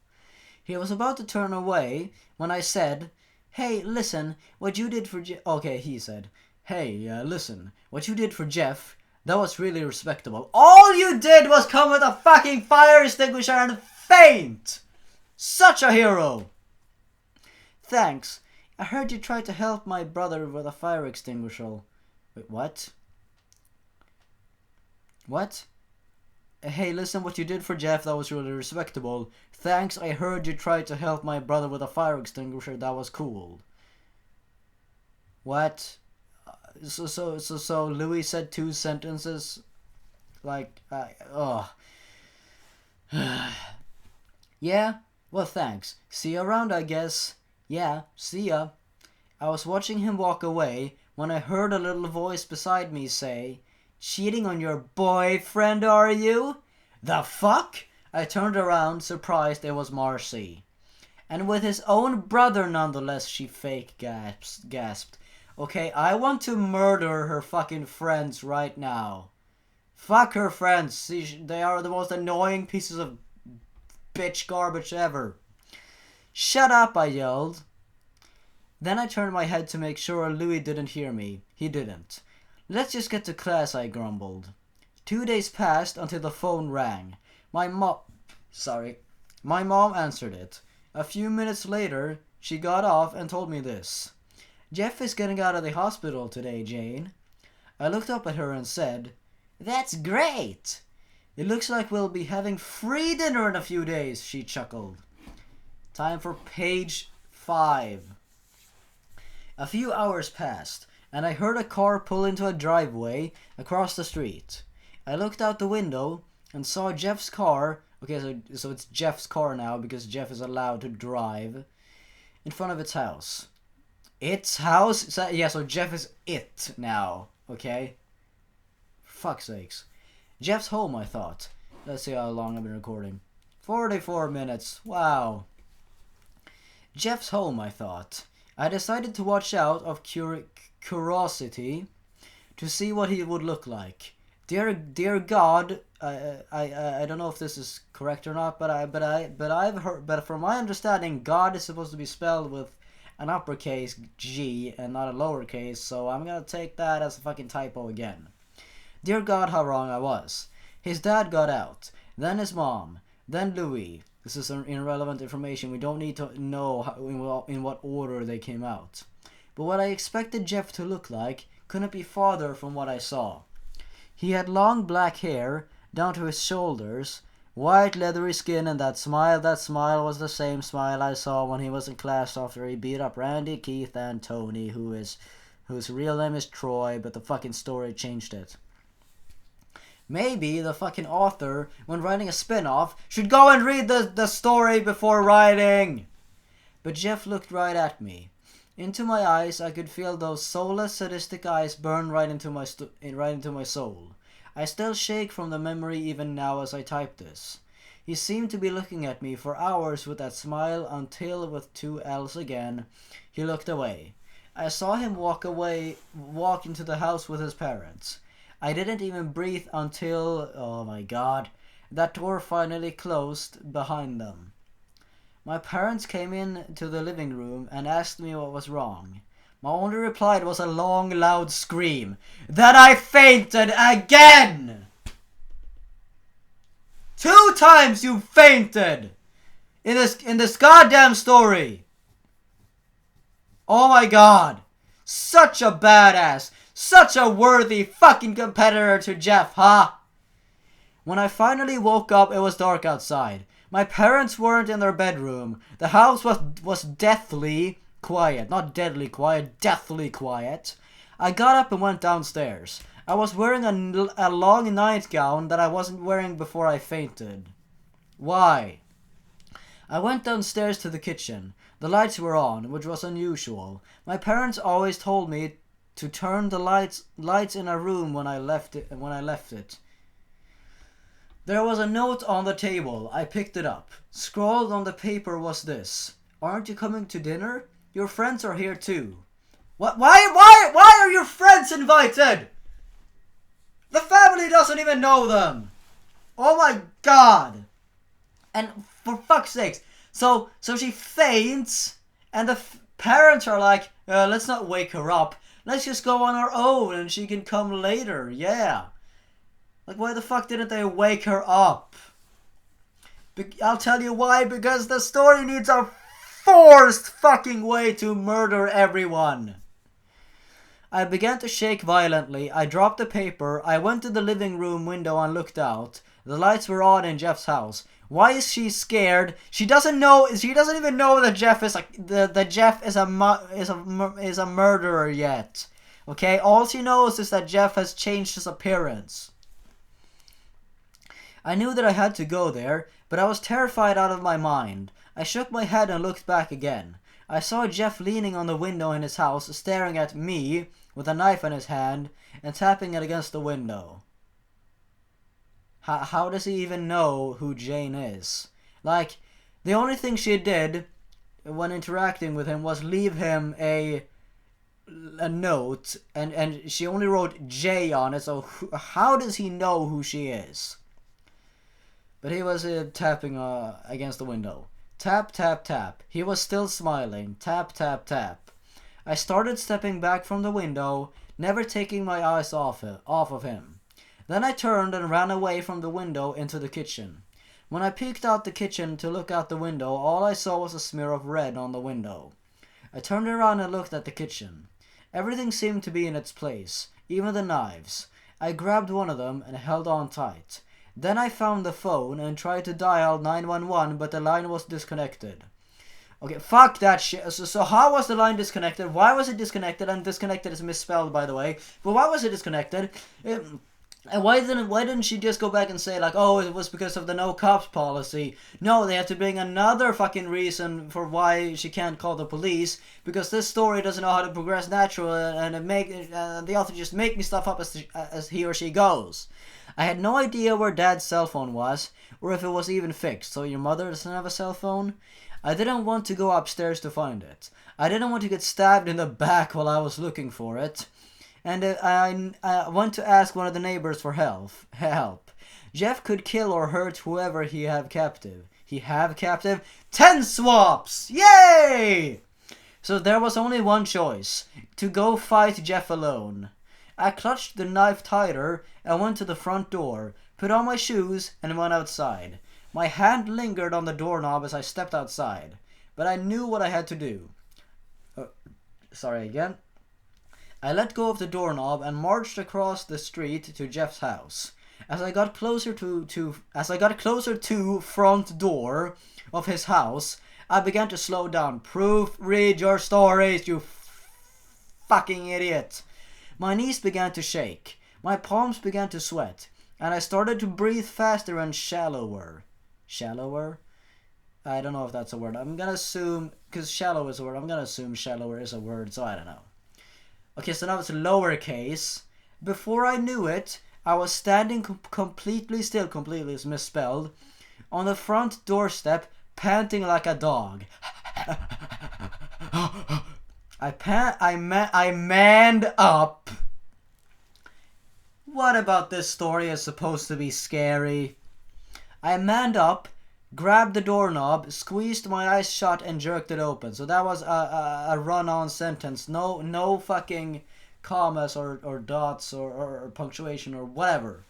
He was about to turn away when I said, hey, listen, what you did for Okay, he said, hey, listen, what you did for Jeff, that was really respectable. All you did was come with a fucking fire extinguisher and faint! Such a hero! Thanks. I heard you tried to help my brother with a fire extinguisher. Wait, what? What? Hey, listen, what you did for Jeff, that was really respectable. Thanks, I heard you tried to help my brother with a fire extinguisher, that was cool. What? So Louis said two sentences? Like, Yeah? Well, thanks. See you around, I guess. Yeah, see ya. I was watching him walk away when I heard a little voice beside me say, cheating on your boyfriend, are you? The fuck? I turned around, surprised it was Marcy. And with his own brother nonetheless, she fake gasped. Okay, I want to murder her fucking friends right now. Fuck her friends. They are the most annoying pieces of bitch garbage ever. Shut up, I yelled. Then I turned my head to make sure Louis didn't hear me. He didn't. Let's just get to class, I grumbled. 2 days passed until the phone rang. My mom answered it. A few minutes later, she got off and told me this. Jeff is getting out of the hospital today, Jane. I looked up at her and said, That's great! It looks like we'll be having free dinner in a few days, she chuckled. Time for page 5. A few hours passed, and I heard a car pull into a driveway across the street. I looked out the window and saw Jeff's car Okay, so it's Jeff's car now because Jeff is allowed to drive in front of its house. Its house? So Jeff is it now, okay? For fuck's sakes. Jeff's home, I thought. Let's see how long I've been recording. 44 minutes. Wow. Jeff's home, I thought. I decided to watch out of curiosity to see what he would look like. Dear God, I don't know if this is correct or not, but I've heard, but from my understanding, God is supposed to be spelled with an uppercase G and not a lowercase, so I'm gonna take that as a fucking typo again. Dear God, how wrong I was. His dad got out, then his mom, then Louis. This is irrelevant information. We don't need to know in what order they came out. But what I expected Jeff to look like couldn't be farther from what I saw. He had long black hair down to his shoulders, white leathery skin, and that smile was the same smile I saw when he was in class after he beat up Randy, Keith, and Tony, whose real name is Troy, but the fucking story changed it. Maybe the fucking author, when writing a spin-off, should go and read the story before writing! But Jeff looked right at me. Into my eyes, I could feel those soulless, sadistic eyes burn right into my soul. I still shake from the memory even now as I type this. He seemed to be looking at me for hours with that smile until, with two L's again, he looked away. I saw him walk into the house with his parents. I didn't even breathe until, oh my god, that door finally closed behind them. My parents came in to the living room and asked me what was wrong. My only reply was a long, loud scream. That I fainted again! 2 times you fainted! In this goddamn story! Oh my god! Such a badass! Such a worthy fucking competitor to Jeff, huh? When I finally woke up, it was dark outside. My parents weren't in their bedroom. The house was deathly quiet. Not deadly quiet, deathly quiet. I got up and went downstairs. I was wearing a long nightgown that I wasn't wearing before I fainted. Why? I went downstairs to the kitchen. The lights were on, which was unusual. My parents always told me to turn the lights in a room when I left it. There was a note on the table. I picked it up. Scrawled on the paper was this: Aren't you coming to dinner? Your friends are here too. What? Why are your friends invited? The family doesn't even know them. Oh my god. And for fuck's sakes. So she faints and the parents are like, let's not wake her up. Let's just go on our own and she can come later. Yeah. Like, why the fuck didn't they wake her up? I'll tell you why. Because the story needs a forced fucking way to murder everyone. I began to shake violently. I dropped the paper. I went to the living room window and looked out. The lights were on in Jeff's house. Why is she scared? She doesn't know. She doesn't even know that Jeff is a murderer yet. Okay, all she knows is that Jeff has changed his appearance. I knew that I had to go there, but I was terrified out of my mind. I shook my head and looked back again. I saw Jeff leaning on the window in his house, staring at me with a knife in his hand and tapping it against the window. How does he even know who Jane is? Like, the only thing she did when interacting with him was leave him a note, and she only wrote J on it, so how does he know who she is? But he was tapping against the window. Tap, tap, tap. He was still smiling. Tap, tap, tap. I started stepping back from the window, never taking my eyes off of him. Then I turned and ran away from the window into the kitchen. When I peeked out the kitchen to look out the window, all I saw was a smear of red on the window. I turned around and looked at the kitchen. Everything seemed to be in its place, even the knives. I grabbed one of them and held on tight. Then I found the phone and tried to dial 911, but the line was disconnected. Okay, fuck that shit. So how was the line disconnected? Why was it disconnected? And disconnected is misspelled, by the way. But why was it disconnected? And why didn't she just go back and say like, oh, it was because of the no cops policy? No, they have to bring another fucking reason for why she can't call the police, because this story doesn't know how to progress naturally, and the author just make me stuff up as he or she goes. I had no idea where Dad's cell phone was, or if it was even fixed. So your mother doesn't have a cell phone? I didn't want to go upstairs to find it. I didn't want to get stabbed in the back while I was looking for it. And I went to ask one of the neighbors for help. Jeff could kill or hurt whoever he have captive. 10 swaps! Yay! So there was only one choice. To go fight Jeff alone. I clutched the knife tighter and went to the front door, put on my shoes, and went outside. My hand lingered on the doorknob as I stepped outside, but I knew what I had to do. Sorry again. I let go of the doorknob and marched across the street to Jeff's house. As I got closer to front door of his house, I began to slow down. Proofread your stories, you fucking idiot. My knees began to shake. My palms began to sweat, and I started to breathe faster and shallower. Shallower? I don't know if that's a word. I'm gonna assume, because shallow is a word, I'm gonna assume shallower is a word, so I don't know. Okay, so now it's lowercase. Before I knew it, I was standing completely still, completely is misspelled, on the front doorstep, panting like a dog. I manned up. What about this story is supposed to be scary? I manned up, grabbed the doorknob, squeezed my eyes shut, and jerked it open. So that was a run-on sentence. No fucking commas or dots or punctuation or whatever.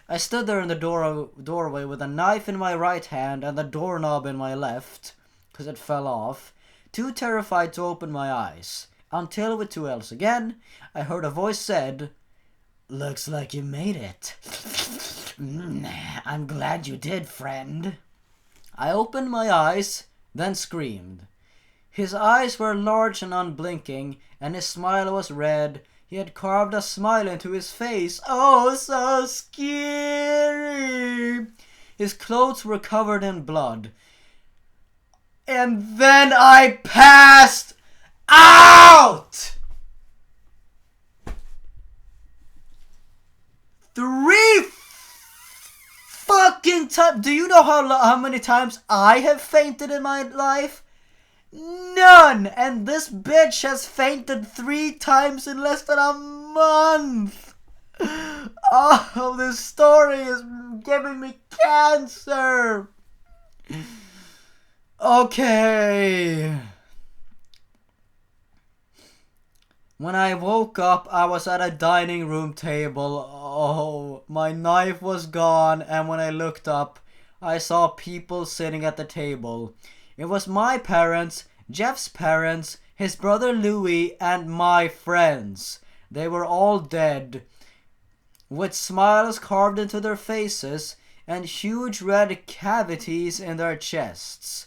I stood there in the doorway with a knife in my right hand and the doorknob in my left, because it fell off, too terrified to open my eyes. Until with two L's again, I heard a voice said, "Looks like you made it." I'm glad you did, friend. I opened my eyes, then screamed. His eyes were large and unblinking, and his smile was red. He had carved a smile into his face. Oh, so scary! His clothes were covered in blood. And then I passed out! 3 fucking times. Do you know how many times I have fainted in my life? None! And this bitch has fainted 3 times in less than a month! Oh, this story is giving me cancer! Okay. When I woke up, I was at a dining room table. Oh, my knife was gone, and when I looked up, I saw people sitting at the table. It was my parents, Jeff's parents, his brother Louis, and my friends. They were all dead, with smiles carved into their faces and huge red cavities in their chests.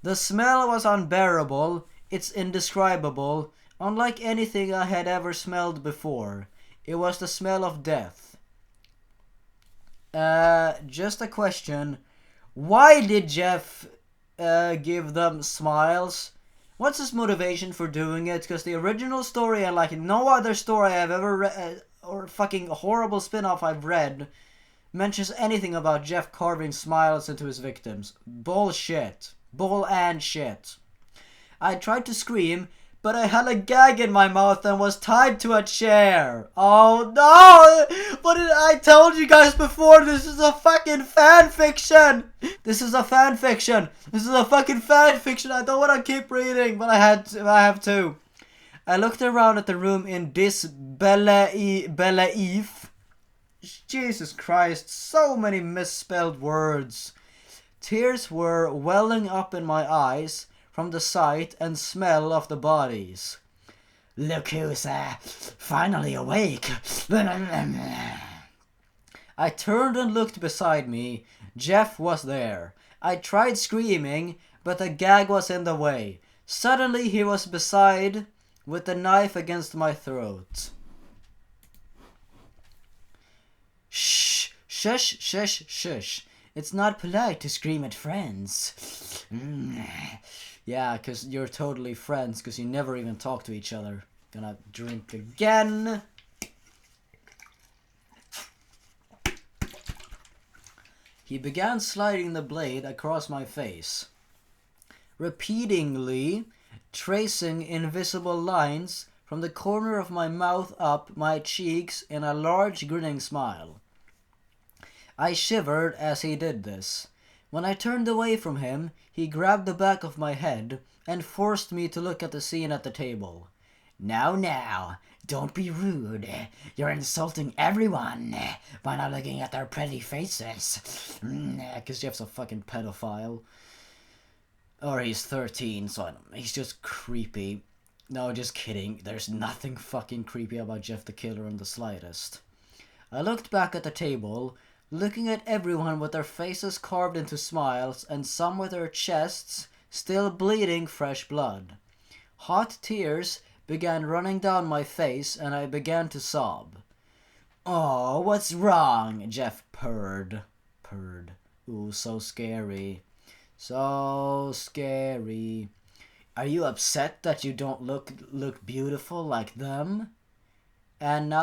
The smell was unbearable. It's indescribable. Unlike anything I had ever smelled before. It was the smell of death. Just a question. Why did Jeff give them smiles? What's his motivation for doing it? Because the original story and like no other story I've ever read, or fucking horrible spin-off I've read, mentions anything about Jeff carving smiles into his victims. Bullshit. Bull and shit. I tried to scream, but I had a gag in my mouth and was tied to a chair. Oh no! But I told you guys before, this is a fucking fan fiction! This is a fan fiction! This is a fucking fan fiction! I don't want to keep reading, but I have to. I looked around at the room in disbelief. Jesus Christ, so many misspelled words. Tears were welling up in my eyes from the sight and smell of the bodies. Look who's finally awake. I turned and looked beside me. Jeff was there. I tried screaming, but the gag was in the way. Suddenly he was beside, with the knife against my throat. Shush, shush, shush. It's not polite to scream at friends. Yeah, because you're totally friends, because you never even talk to each other. Gonna drink again. He began sliding the blade across my face, repeatedly tracing invisible lines from the corner of my mouth up my cheeks in a large grinning smile. I shivered as he did this. When I turned away from him, he grabbed the back of my head and forced me to look at the scene at the table. Now, don't be rude. You're insulting everyone by not looking at their pretty faces. Because Jeff's a fucking pedophile. Or he's 13, so he's just creepy. No, just kidding. There's nothing fucking creepy about Jeff the Killer in the slightest. I looked back at the table, looking at everyone with their faces carved into smiles and some with their chests still bleeding fresh blood. Hot tears began running down my face and I began to sob. "Oh, what's wrong?" Jeff purred. Ooh, so scary. So scary. "Are you upset that you don't look beautiful like them?" And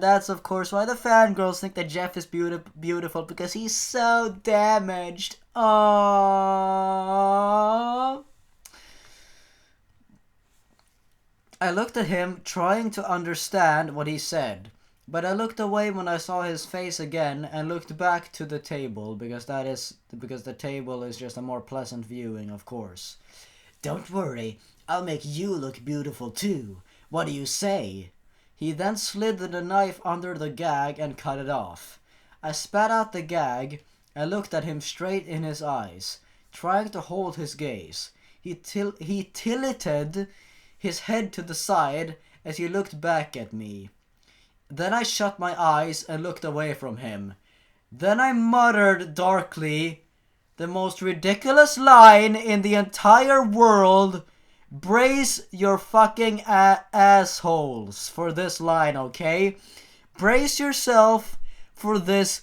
that's of course why the fangirls think that Jeff is beautiful, because he's so damaged. Aww. I looked at him, trying to understand what he said, but I looked away when I saw his face again and looked back to the table, because the table is just a more pleasant viewing, of course. "Don't worry, I'll make you look beautiful too. What do you say?" He then slid the knife under the gag and cut it off. I spat out the gag and looked at him straight in his eyes, trying to hold his gaze. He tilted his head to the side as he looked back at me. Then I shut my eyes and looked away from him. Then I muttered darkly the most ridiculous line in the entire world. Brace your fucking assholes for this line, okay? Brace yourself for this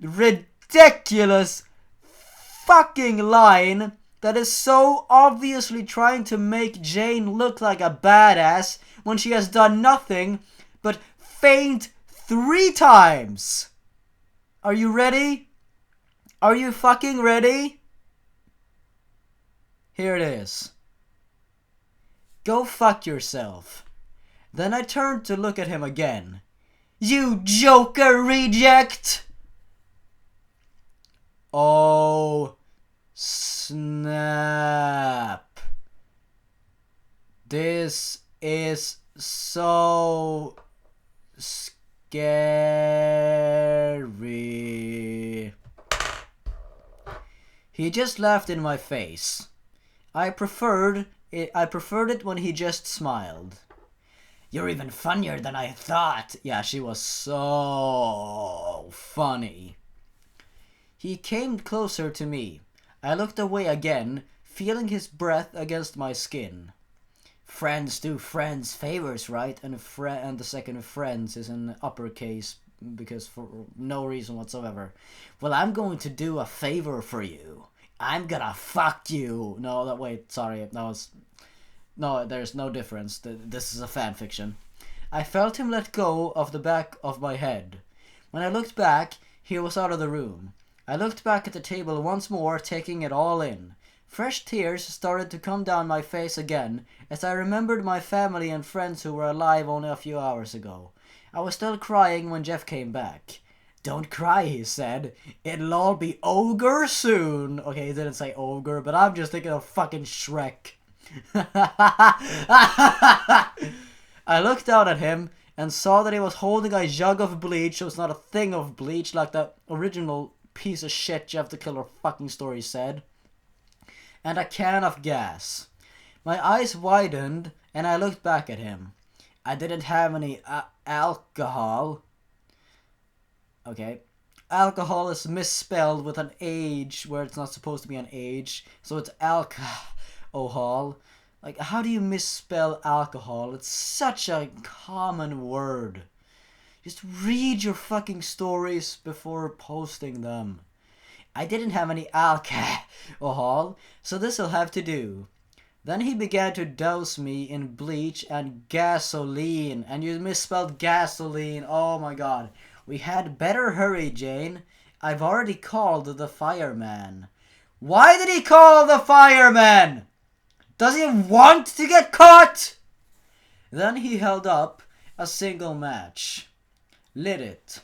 ridiculous fucking line that is so obviously trying to make Jane look like a badass when she has done nothing but faint 3 times. Are you ready? Are you fucking ready? Here it is. "Go fuck yourself." Then I turned to look at him again. "You Joker reject!" Oh, snap. This is so scary. He just laughed in my face. I preferred it when he just smiled. "You're even funnier than I thought." Yeah, she was so funny. He came closer to me. I looked away again, feeling his breath against my skin. Friends do friends favors, right? And the second friends is in uppercase because for no reason whatsoever. "Well, I'm going to do a favor for you. I'm gonna fuck you." No, there's no difference. This is a fan fiction. I felt him let go of the back of my head. When I looked back, he was out of the room. I looked back at the table once more, taking it all in. Fresh tears started to come down my face again as I remembered my family and friends who were alive only a few hours ago. I was still crying when Jeff came back. "Don't cry," he said. "It'll all be ogre soon." Okay, he didn't say ogre, but I'm just thinking of fucking Shrek. I looked down at him and saw that he was holding a jug of bleach. It was not a thing of bleach like the original piece of shit Jeff the Killer fucking story said. And a can of gas. My eyes widened and I looked back at him. I didn't have any alcohol. Okay. Alcohol is misspelled with an H where it's not supposed to be an H. So it's alcohol. Like, how do you misspell alcohol? It's such a common word. Just read your fucking stories before posting them. I didn't have any alcohol, so this'll have to do. Then he began to douse me in bleach and gasoline. And you misspelled gasoline. Oh my god. We had better hurry, Jane. I've already called the fireman. Why did he call the fireman? Does he want to get caught? Then he held up a single match, lit it,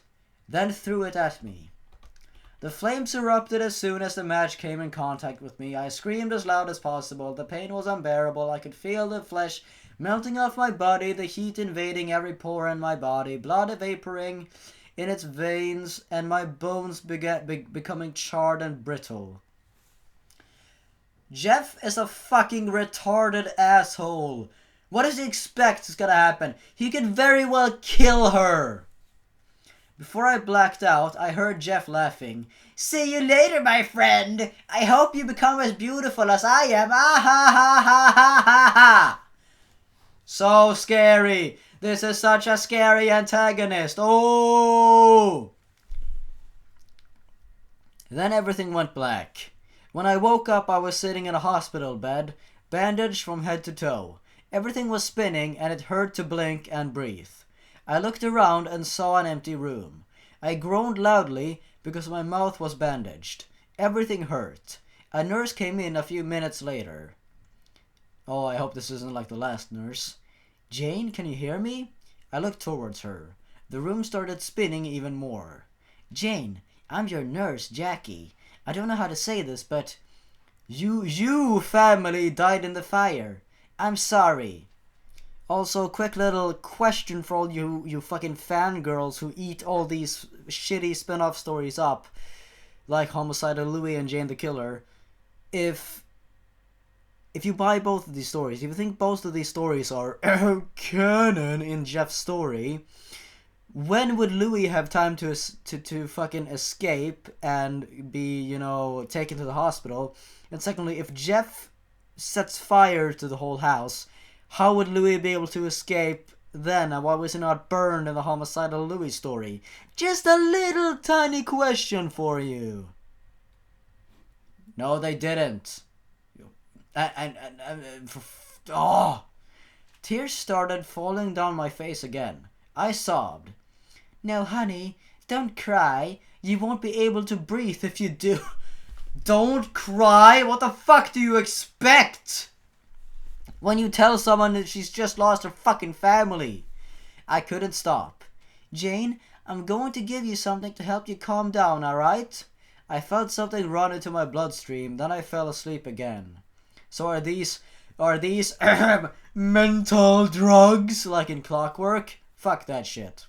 then threw it at me. The flames erupted as soon as the match came in contact with me. I screamed as loud as possible. The pain was unbearable. I could feel the flesh melting off my body, the heat invading every pore in my body, blood evaporating in its veins, and my bones becoming charred and brittle. Jeff is a fucking retarded asshole. What does he expect is gonna happen? He could very well kill her. Before I blacked out, I heard Jeff laughing. See you later, my friend. I hope you become as beautiful as I am. Ah ha ha ha ha ha ha. So scary. This is such a scary antagonist. Oh. Then everything went black. When I woke up, I was sitting in a hospital bed, bandaged from head to toe. Everything was spinning and it hurt to blink and breathe. I looked around and saw an empty room. I groaned loudly because my mouth was bandaged. Everything hurt. A nurse came in a few minutes later. Oh, I hope this isn't like the last nurse. Jane, can you hear me? I looked towards her. The room started spinning even more. Jane, I'm your nurse, Jackie. I don't know how to say this, but you family died in the fire. I'm sorry. Also, quick little question for all you fucking fangirls who eat all these shitty spin-off stories up, like Homicidal Louis and Jane the Killer. If you buy both of these stories, if you think both of these stories are canon in Jeff's story, when would Louis have time to fucking escape and be, you know, taken to the hospital? And secondly, if Jeff sets fire to the whole house, how would Louis be able to escape then? And why was he not burned in the Homicidal Louis story? Just a little tiny question for you. No, they didn't. Tears started falling down my face again. I sobbed. No, honey, don't cry. You won't be able to breathe if you do. Don't cry? What the fuck do you expect? When you tell someone that she's just lost her fucking family. I couldn't stop. Jane, I'm going to give you something to help you calm down, alright? I felt something run into my bloodstream, then I fell asleep again. So are these mental drugs like in Clockwork? Fuck that shit.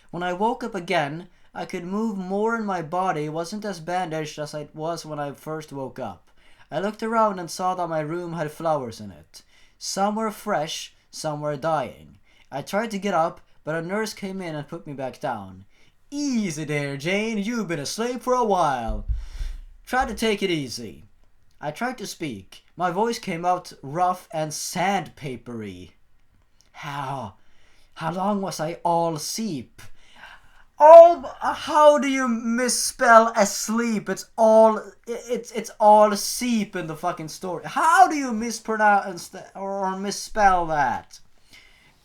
When I woke up again, I could move more in my body, wasn't as bandaged as I was when I first woke up. I looked around and saw that my room had flowers in it. Some were fresh, some were dying. I tried to get up, but a nurse came in and put me back down. Easy there, Jane, you've been asleep for a while. Try to take it easy. I tried to speak. My voice came out rough and sandpapery. How long was I all asleep? Oh, how do you misspell asleep? It's all seep in the fucking story. How do you mispronounce or misspell that?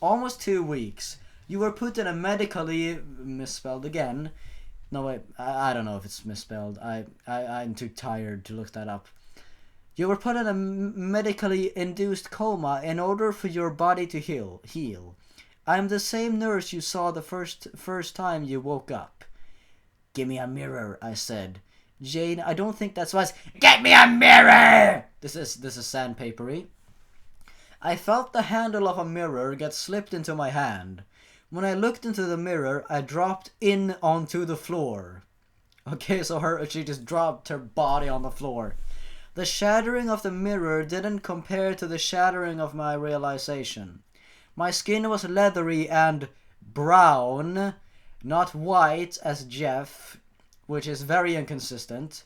Almost 2 weeks. You were put in a medically misspelled again. No wait, I don't know if it's misspelled. I'm too tired to look that up. You were put in a medically induced coma in order for your body to heal. I'm the same nurse you saw the first time you woke up. Give me a mirror, I said. Jane, I don't think that's what's... Get me a mirror! This is sandpapery. I felt the handle of a mirror get slipped into my hand. When I looked into the mirror, I dropped in onto the floor. Okay, so she just dropped her body on the floor. The shattering of the mirror didn't compare to the shattering of my realization. My skin was leathery and brown, not white as Jeff, which is very inconsistent.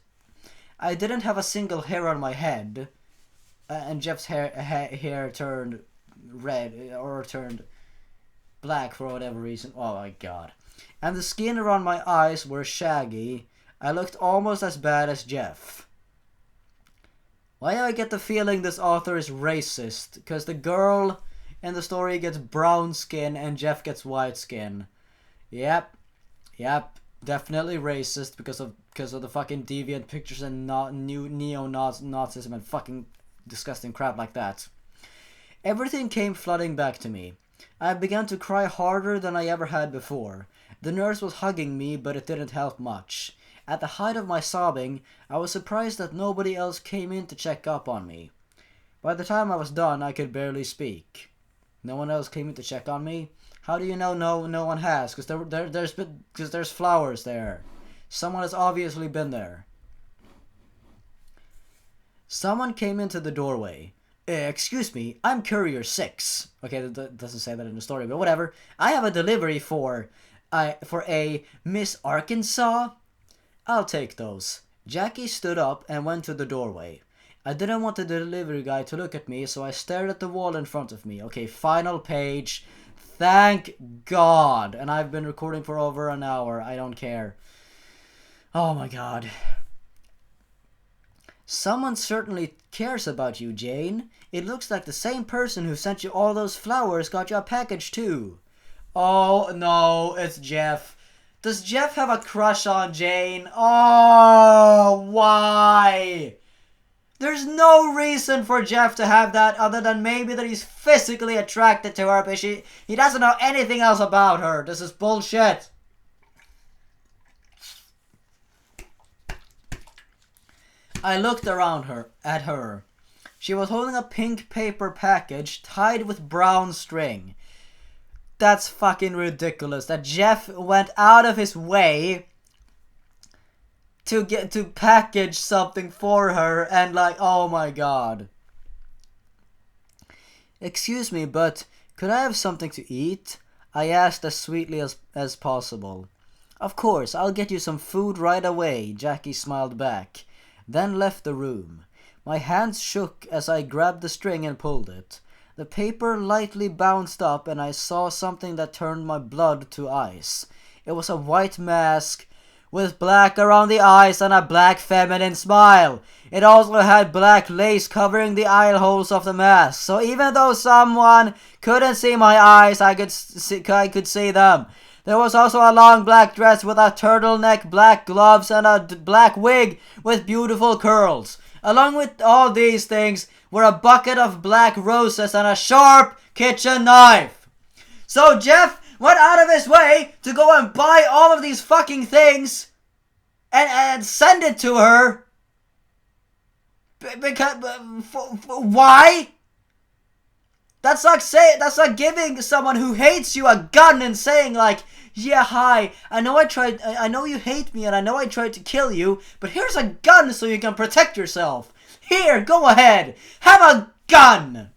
I didn't have a single hair on my head, and Jeff's hair turned red or turned black for whatever reason. Oh my god. and the skin around my eyes were shaggy. I looked almost as bad as Jeff. Why do I get the feeling this author is racist? Because the girl in the story gets brown skin and Jeff gets white skin. Yep, definitely racist because of the fucking deviant pictures and neo-Nazism and fucking disgusting crap like that. Everything came flooding back to me. I began to cry harder than I ever had before. The nurse was hugging me, but it didn't help much. At the height of my sobbing, I was surprised that nobody else came in to check up on me. By the time I was done, I could barely speak. No one else came in to check on me? How do you know no one has? Because there's flowers there. Someone has obviously been there. Someone came into the doorway. Excuse me, I'm Courier 6. Okay, that doesn't say that in the story, but whatever. I have a delivery for a Miss Arkansas. I'll take those. Jackie stood up and went to the doorway. I didn't want the delivery guy to look at me, so I stared at the wall in front of me. Okay, final page. Thank God. And I've been recording for over an hour. I don't care. Oh my God. Someone certainly cares about you, Jane. It looks like the same person who sent you all those flowers got you a package too. Oh no, it's Jeff. Does Jeff have a crush on Jane? Oh, why? There's no reason for Jeff to have that other than maybe that he's physically attracted to her, but he doesn't know anything else about her. This is bullshit. I looked around at her. She was holding a pink paper package tied with brown string. That's fucking ridiculous that Jeff went out of his way to package something for her, and like, oh my God. Excuse me, but could I have something to eat? I asked as sweetly as possible. Of course, I'll get you some food right away, Jackie smiled back, then left the room. My hands shook as I grabbed the string and pulled it. The paper lightly bounced up and I saw something that turned my blood to ice. It was a white mask with black around the eyes and a black feminine smile. It also had black lace covering the eye holes of the mask. So even though someone couldn't see my eyes, I could see them. There was also a long black dress with a turtleneck, black gloves, and a black wig with beautiful curls. Along with all these things were a bucket of black roses and a sharp kitchen knife. So Jeff went out of his way to go and buy all of these fucking things and send it to her. Because why? That's like giving someone who hates you a gun and saying like, yeah, hi, I know you hate me and I know I tried to kill you, but here's a gun so you can protect yourself. Here, go ahead, have a gun.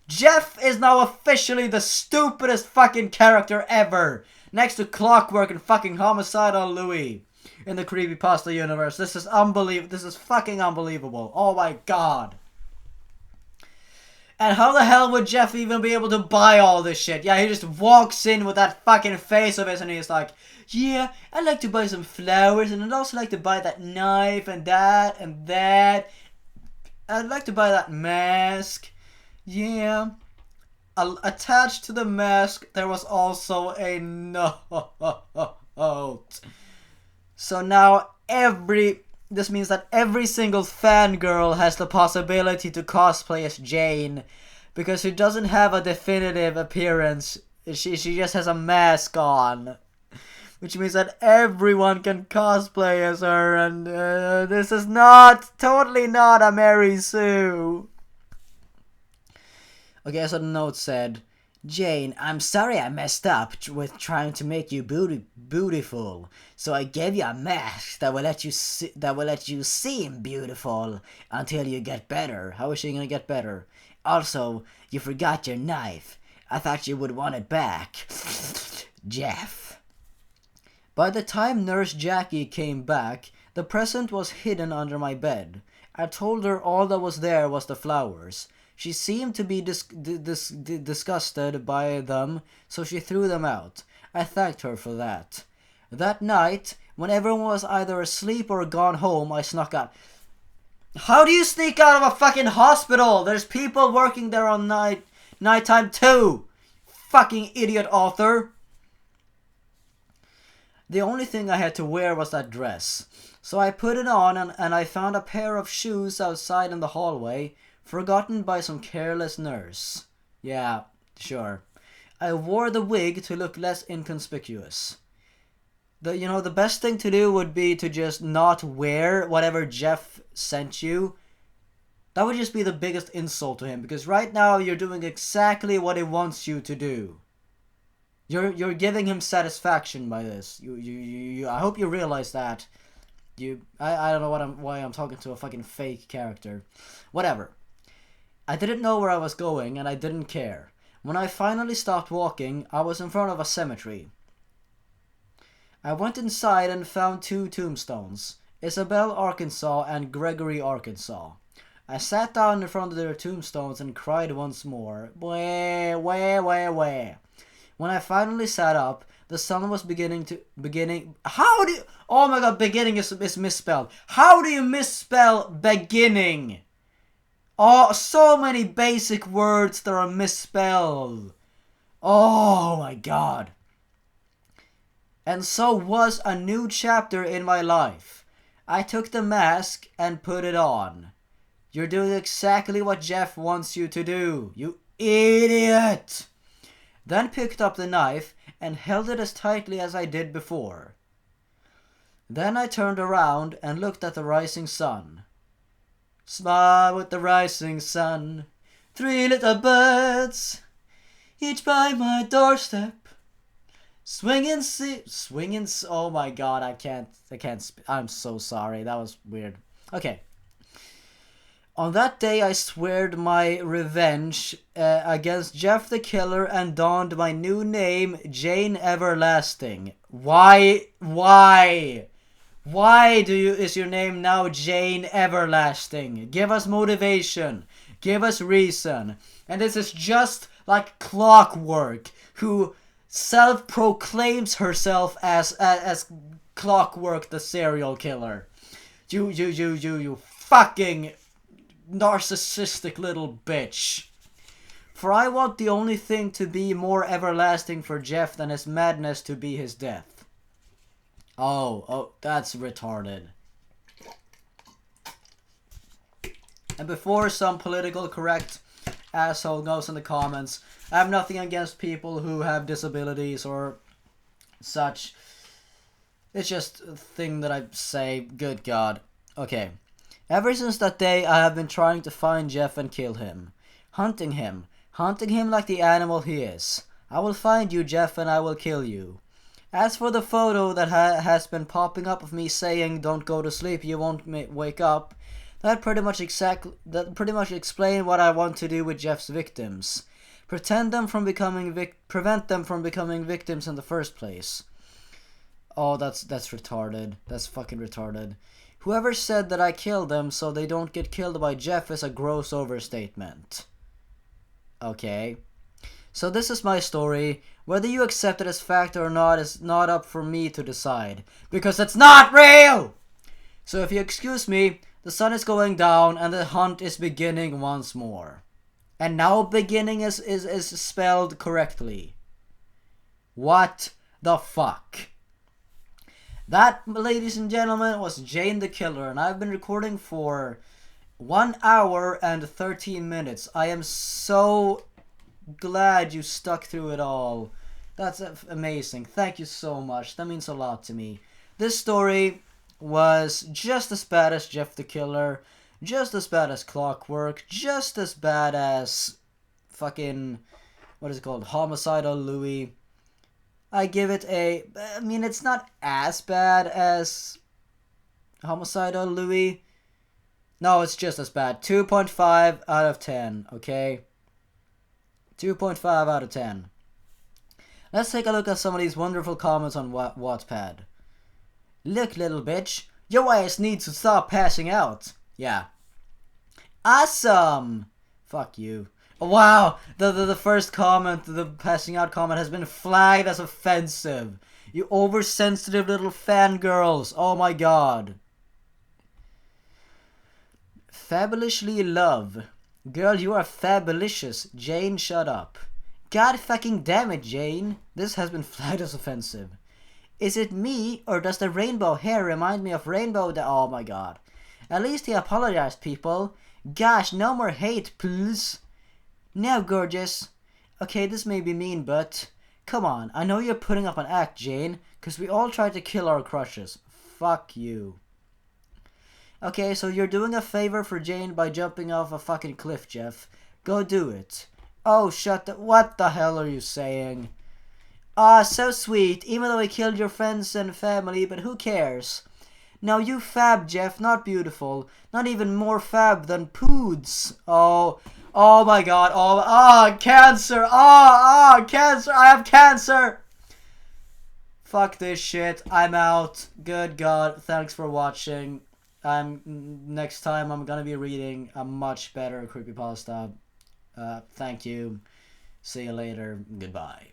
Jeff is now officially the stupidest fucking character ever, next to Clockwork and fucking Homicidal Louis in the Creepypasta universe. This is unbelievable. This is fucking unbelievable. Oh my God. And how the hell would Jeff even be able to buy all this shit? Yeah, he just walks in with that fucking face of his and he's like, yeah, I'd like to buy some flowers and I'd also like to buy that knife and that and that. I'd like to buy that mask. Yeah. Attached to the mask, there was also a note. So now this means that every single fangirl has the possibility to cosplay as Jane, because she doesn't have a definitive appearance. She just has a mask on, which means that everyone can cosplay as her, and this is totally not a Mary Sue. Okay, so the note said, Jane, I'm sorry I messed up with trying to make you beautiful. So I gave you a mask that will let you seem beautiful until you get better. How is she gonna get better? Also, you forgot your knife. I thought you would want it back. Jeff. By the time Nurse Jackie came back, the present was hidden under my bed. I told her all that was there was the flowers. She seemed to be disgusted by them, so she threw them out. I thanked her for that. That night, when everyone was either asleep or gone home, I snuck out. How do you sneak out of a fucking hospital? There's people working there on nighttime too. Fucking idiot author. The only thing I had to wear was that dress. So I put it on and I found a pair of shoes outside in the hallway, forgotten by some careless nurse. Yeah, sure. I wore the wig to look less inconspicuous. The best thing to do would be to just not wear whatever Jeff sent you. That would just be the biggest insult to him, because right now you're doing exactly what he wants you to do. You're giving him satisfaction by this. I hope you realize that. I don't know why I'm talking to a fucking fake character. Whatever. I didn't know where I was going and I didn't care. When I finally stopped walking, I was in front of a cemetery. I went inside and found 2 tombstones, Isabel, Arkansas and Gregory, Arkansas. I sat down in front of their tombstones and cried once more. Wah, wah, wah, wah. When I finally sat up, the sun was beginning. How do you... Oh my god, beginning is misspelled. How do you misspell beginning? Oh, so many basic words that are misspelled. Oh my god. And so was a new chapter in my life. I took the mask and put it on. You're doing exactly what Jeff wants you to do, you idiot! Then picked up the knife and held it as tightly as I did before. Then I turned around and looked at the rising sun. Smile with the rising sun, 3 little birds, each by my doorstep. Swinging, oh my god, I can't, I'm so sorry, that was weird. Okay. On that day I swore my revenge against Jeff the Killer and donned my new name, Jane Everlasting. Why is your name now Jane Everlasting? Give us motivation. Give us reason. And this is just like Clockwork, who self-proclaims herself as Clockwork the serial killer. You fucking narcissistic little bitch. For I want the only thing to be more everlasting for Jeff than his madness to be his death. Oh, that's retarded. And before some political correct asshole goes in the comments, I have nothing against people who have disabilities or such. It's just a thing that I say, good God. Okay. Ever since that day, I have been trying to find Jeff and kill him. Hunting him like the animal he is. I will find you, Jeff, and I will kill you. As for the photo that has been popping up of me saying, don't go to sleep, you won't wake up, that pretty much explain what I want to do with Jeff's victims. Prevent them from becoming victims in the first place. Oh, that's retarded. That's fucking retarded. Whoever said that I killed them so they don't get killed by Jeff is a gross overstatement. Okay. So this is my story. Whether you accept it as fact or not is not up for me to decide. Because it's not real! So if you excuse me, the sun is going down and the hunt is beginning once more. And now beginning is spelled correctly. What the fuck? That, ladies and gentlemen, was Jane the Killer, and I've been recording for 1 hour and 13 minutes. I am so glad you stuck through it all. That's amazing. Thank you so much. That means a lot to me. This story was just as bad as Jeff the Killer, just as bad as Clockwork, just as bad as fucking, what is it called, Homicidal Louis. I give it it's not as bad as Homicidal Louis. No, it's just as bad. 2.5 out of 10, okay? 2.5 out of 10. Let's take a look at some of these wonderful comments on Wattpad. Look, little bitch, your ass needs to stop passing out. Yeah. Awesome! Fuck you. Wow, the first comment, the passing out comment, has been flagged as offensive. You oversensitive little fangirls. Oh my god. Fabulishly love. Girl, you are fabulicious. Jane, shut up. God fucking damn it, Jane. This has been flagged as offensive. Is it me, or does the rainbow hair remind me of Rainbow oh my god. At least he apologized, people. Gosh, no more hate, please. Now, gorgeous. Okay, this may be mean, but... Come on, I know you're putting up an act, Jane, because we all try to kill our crushes. Fuck you. Okay, so you're doing a favor for Jane by jumping off a fucking cliff, Jeff. Go do it. Oh, shut the... What the hell are you saying? Ah, so sweet, even though he killed your friends and family, but who cares? Now you fab, Jeff, not beautiful. Not even more fab than Poods. Oh my god, cancer! Cancer! I have cancer! Fuck this shit, I'm out. Good god, thanks for watching. Next time I'm gonna be reading a much better creepypasta. Thank you. See you later. Goodbye.